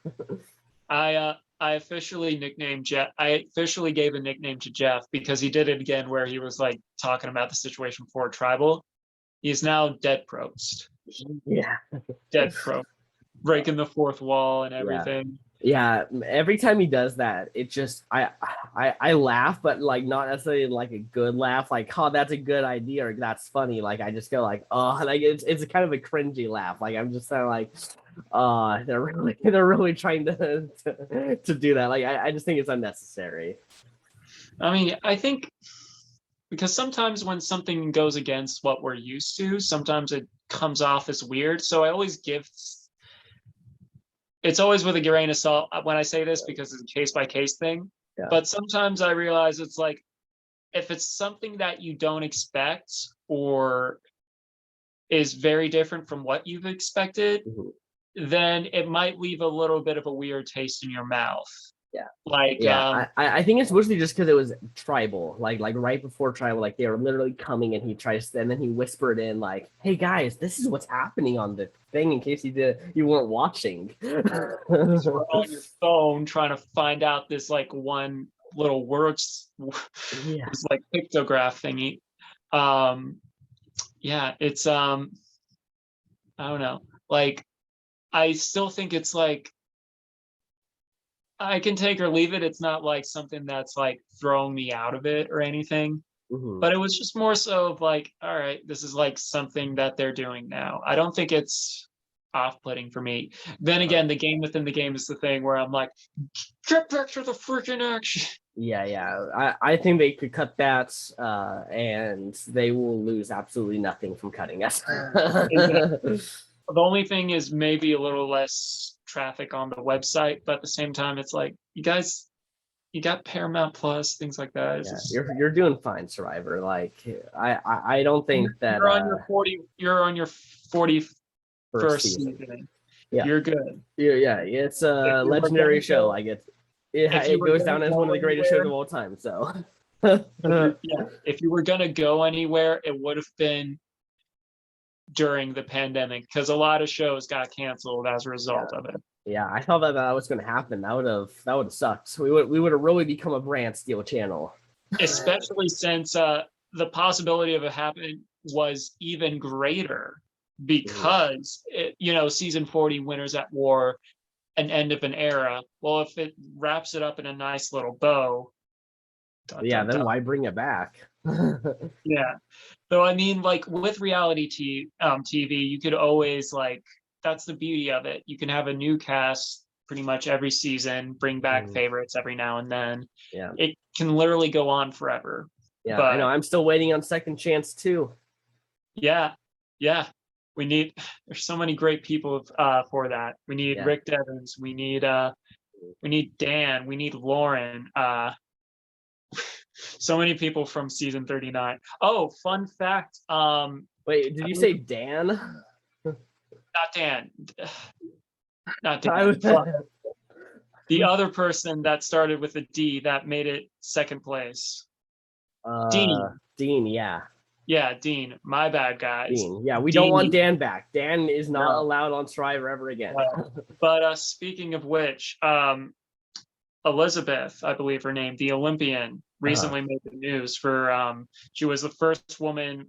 I officially nicknamed Jeff. I officially gave a nickname to Jeff because he did it again where he was like talking about the situation for Tribal. He's now Dead Prost. Yeah. Dead Pro. Breaking the fourth wall and Yeah. everything. Yeah, every time he does that, it just I laugh, but like not necessarily like a good laugh, like, oh, that's a good idea or that's funny. Like I just go like, oh, like it's kind of a cringy laugh. Like I'm just kind of like, oh, they're really trying to do that. Like I just think it's unnecessary. I mean, I think because sometimes when something goes against what we're used to, sometimes it comes off as weird. So I always give, it's always with a grain of salt when I say this because it's a case by case thing. Yeah. But sometimes I realize it's like, if it's something that you don't expect or is very different from what you've expected, Mhm. then it might leave a little bit of a weird taste in your mouth. Yeah. Like, Yeah, I think it's mostly just because it was tribal, like right before tribal, like they were literally coming and he tries to, and then he whispered in like, "Hey guys, this is what's happening on the thing in case you weren't watching." because you were on your phone trying to find out this like one little words, Yeah. this like pictograph thingy. Yeah, it's I don't know. Like, I still think it's like I can take or leave it. It's not like something that's like throwing me out of it or anything. Mhm. But it was just more so of like, all right, this is like something that they're doing now. I don't think it's off-putting for me. Then again, the game within the game is the thing where I'm like, get back to the freaking action. Yeah. I think they could cut that, and they will lose absolutely nothing from cutting us. The only thing is maybe a little less traffic on the website, but at the same time, it's like, you guys, you got Paramount Plus, things like that. Yeah, you're doing fine, Survivor. Like I don't think that You're on your 40, you're on your 41st first season. season. Yeah. You're good. Yeah, it's a If you were legendary gonna show. go, Like if you it were goes gonna down as one of go the greatest shows anywhere, of all time. So yeah, if you were gonna go anywhere, it would have been during the pandemic because a lot of shows got canceled as a result of it. yeah, I thought that was going to happen. That would have sucked. We would have really become a brand steel channel. Especially since the possibility of it happening was even greater because season 40 Winners at War, an end of an era. Well, if it wraps it up in a nice little bow, Yeah, then why bring it back? Yeah. So I mean, like with reality TV, you could always like that's the beauty of it. You can have a new cast pretty much every season, bring back favorites every now and then. Yeah. It can literally go on forever. Yeah, but I know. I'm still waiting on Second Chance too. Yeah. There's so many great people for that. We need Rick Devens, we need Dan, we need Lauren, so many people from season 39. Oh, fun fact. Wait, did you say Dan? Not Dan. Not Dan. The other person that started with a D that made it second place. Dean, yeah. Yeah, Dean. My bad, guys. Dean. Yeah, we don't want Dan back. Dan is not allowed on Survivor ever again. But speaking of which, Elizabeth, I believe her name, the Olympian, recently made the news for she was the first woman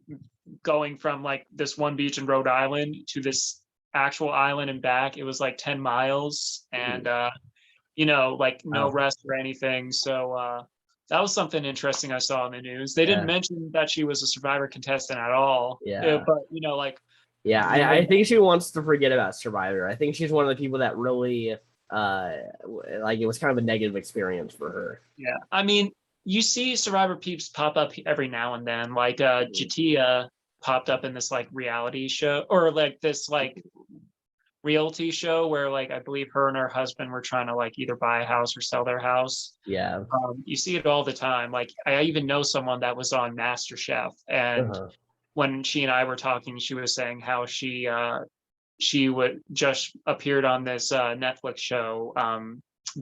going from like this one beach in Rhode Island to this actual island and back. It was like 10 miles and like no rest or anything. So that was something interesting I saw in the news. They didn't mention that she was a Survivor contestant at all. Yeah. But I think she wants to forget about Survivor. I think she's one of the people that really like it was kind of a negative experience for her. Yeah. I mean, you see Survivor peeps pop up every now and then. Like Jatia popped up in this like reality show or like this like realty show where like I believe her and her husband were trying to like either buy a house or sell their house. Yeah. You see it all the time. Like I even know someone that was on MasterChef, and when she and I were talking, she was saying how she would just appeared on this Netflix show,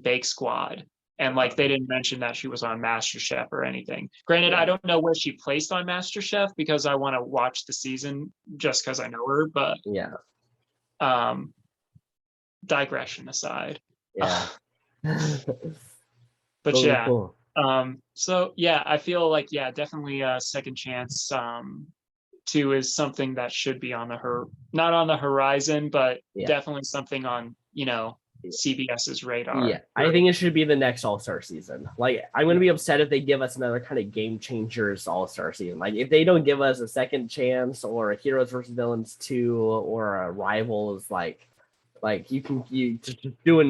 Bake Squad. And like they didn't mention that she was on MasterChef or anything. Granted, I don't know where she placed on MasterChef because I want to watch the season just because I know her, but yeah. Digression aside. Yeah. But cool. So yeah, I feel like definitely a Second Chance 2 is something that should be on not on the horizon, but definitely something on CBS's radar. Yeah, I think it should be the next All-Star season. Like, I'm going to be upset if they give us another kind of Game Changers All-Star season. Like, if they don't give us a Second Chance or a Heroes versus Villains 2 or a Rivals, like you just do a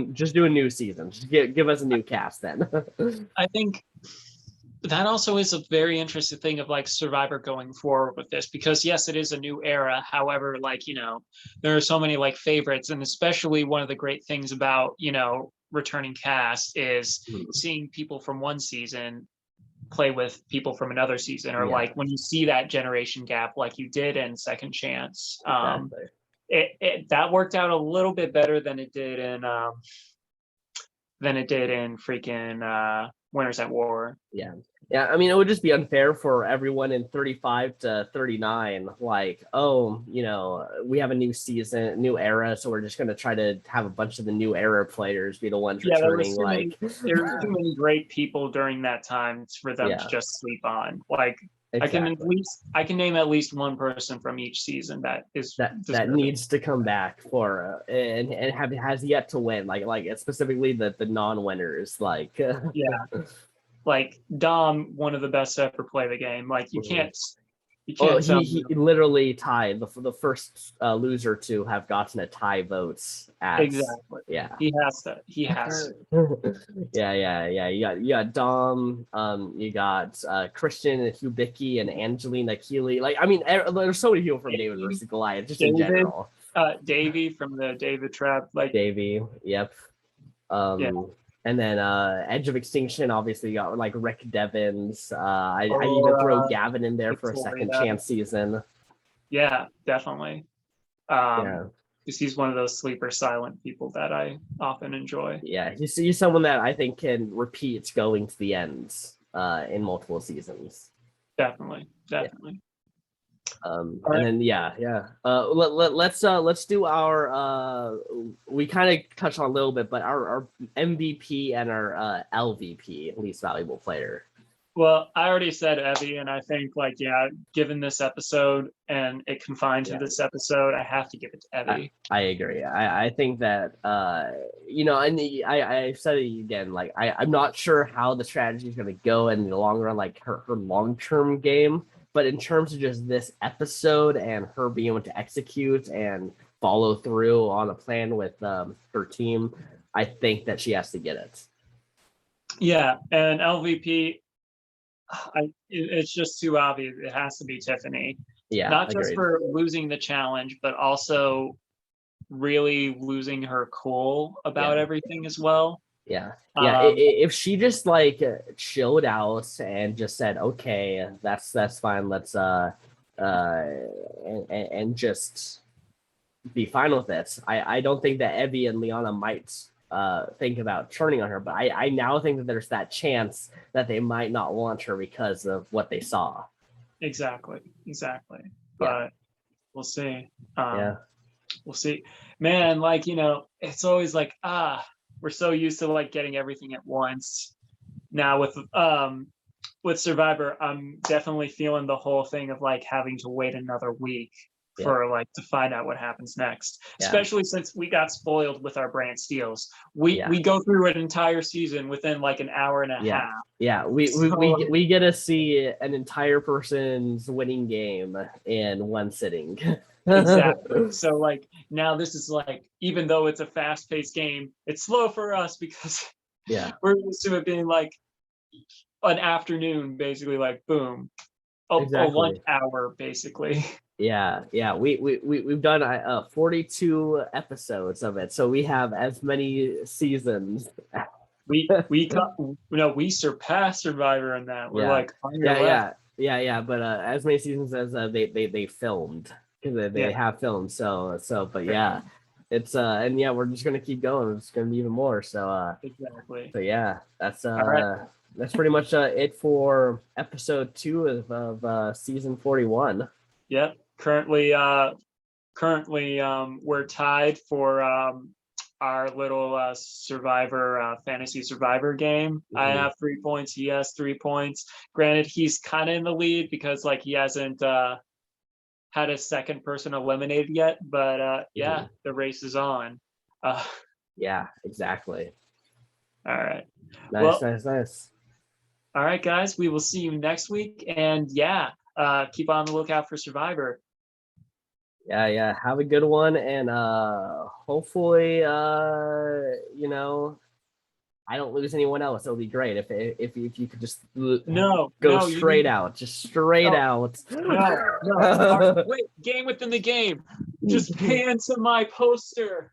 new season. Just give us a new cast then. I think that also is a very interesting thing of like Survivor going forward with this, because yes, it is a new era. However, like, there are so many like favorites, and especially one of the great things about, returning cast is seeing people from one season play with people from another season, or like when you see that generation gap, like you did in Second Chance. That worked out a little bit better than it did in than it did in freaking Winners at War. Yeah. Yeah, I mean, it would just be unfair for everyone in 35 to 39. Like, oh, we have a new season, new era, so we're just going to try to have a bunch of the new era players be the ones returning. There were too many great people during that time for them to just sleep on. Like, exactly. I can name at least one person from each season that needs to come back for and has yet to win. Like specifically the non-winners. Like yeah. Like Dom, one of the best to ever play the game. Like you can't. He literally tied the first loser to have gotten a tie votes. Exactly. Yeah. He has to. Yeah. You got Dom. You got Christian and Hubicki and Angelina Keeley. Like, I mean, there's so many people from David versus Goliath, just in general. Davey from the David Trap. Like Davey. Yep. And then Edge of Extinction, obviously, you got like Rick Devens. I even throw Gavin in there for a second chance season. Yeah, definitely. Because he's one of those sleeper silent people that I often enjoy. Yeah, he's someone that I think can repeat going to the ends in multiple seasons. Definitely. Yeah. And then let's do our we kind of touched on a little bit, but our MVP and our LVP, least valuable player. Well, I already said Evie, and I think given this episode and it confined to this episode, I have to give it to Evie. I agree. I think that and I said it again, like I'm not sure how the strategy is going to go in the long run, like her long-term game. But in terms of just this episode and her being able to execute and follow through on a plan with her team, I think that she has to get it. Yeah, and LVP, it's just too obvious. It has to be Tiffany. Yeah, not just for losing the challenge, but also really losing her cool about everything as well. Yeah. If she just like chilled out and just said, okay, that's fine, let's and just be fine with it. I don't think that Evie and Liana might think about turning on her, but I now think that there's that chance that they might not want her because of what they saw. Exactly. But we'll see. We'll see. Man, it's always like, we're so used to getting everything at once. Now with Survivor, I'm definitely feeling the whole thing of having to wait another week for to find out what happens next. Especially since we got spoiled with our brand steals. We go through an entire season within an hour and a half. Yeah, we get to see an entire person's winning game in one sitting. Exactly. So now this is even though it's a fast-paced game, it's slow for us because we're used to it being an afternoon, basically, boom, a lunch hour, basically. Yeah. We've done 42 episodes of it, so we have as many seasons. We surpassed Survivor in that. We're yeah. But as many seasons as they filmed. Because they have filmed, but yeah, it's and we're just gonna keep going. It's gonna be even more. So exactly. So yeah, that's that's pretty much it for episode 2 of season 41. Yep. Currently, we're tied for our little fantasy Survivor game. Mm-hmm. I have 3 points. He has 3 points. Granted, he's kind of in the lead because he hasn't had a second person eliminated yet, but the race is on. Yeah, exactly. All right. Nice. All right, guys, we will see you next week, and keep on the lookout for Survivor. Yeah, have a good one, and hopefully I don't lose anyone else. It'll be great if you could just go straight out, just straight out. No. Wait, game within the game. Just pan to my poster.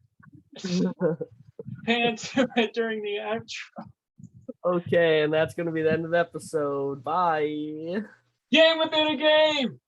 Pan to it during the outro. Okay, and that's gonna be the end of the episode. Bye. Game within a game.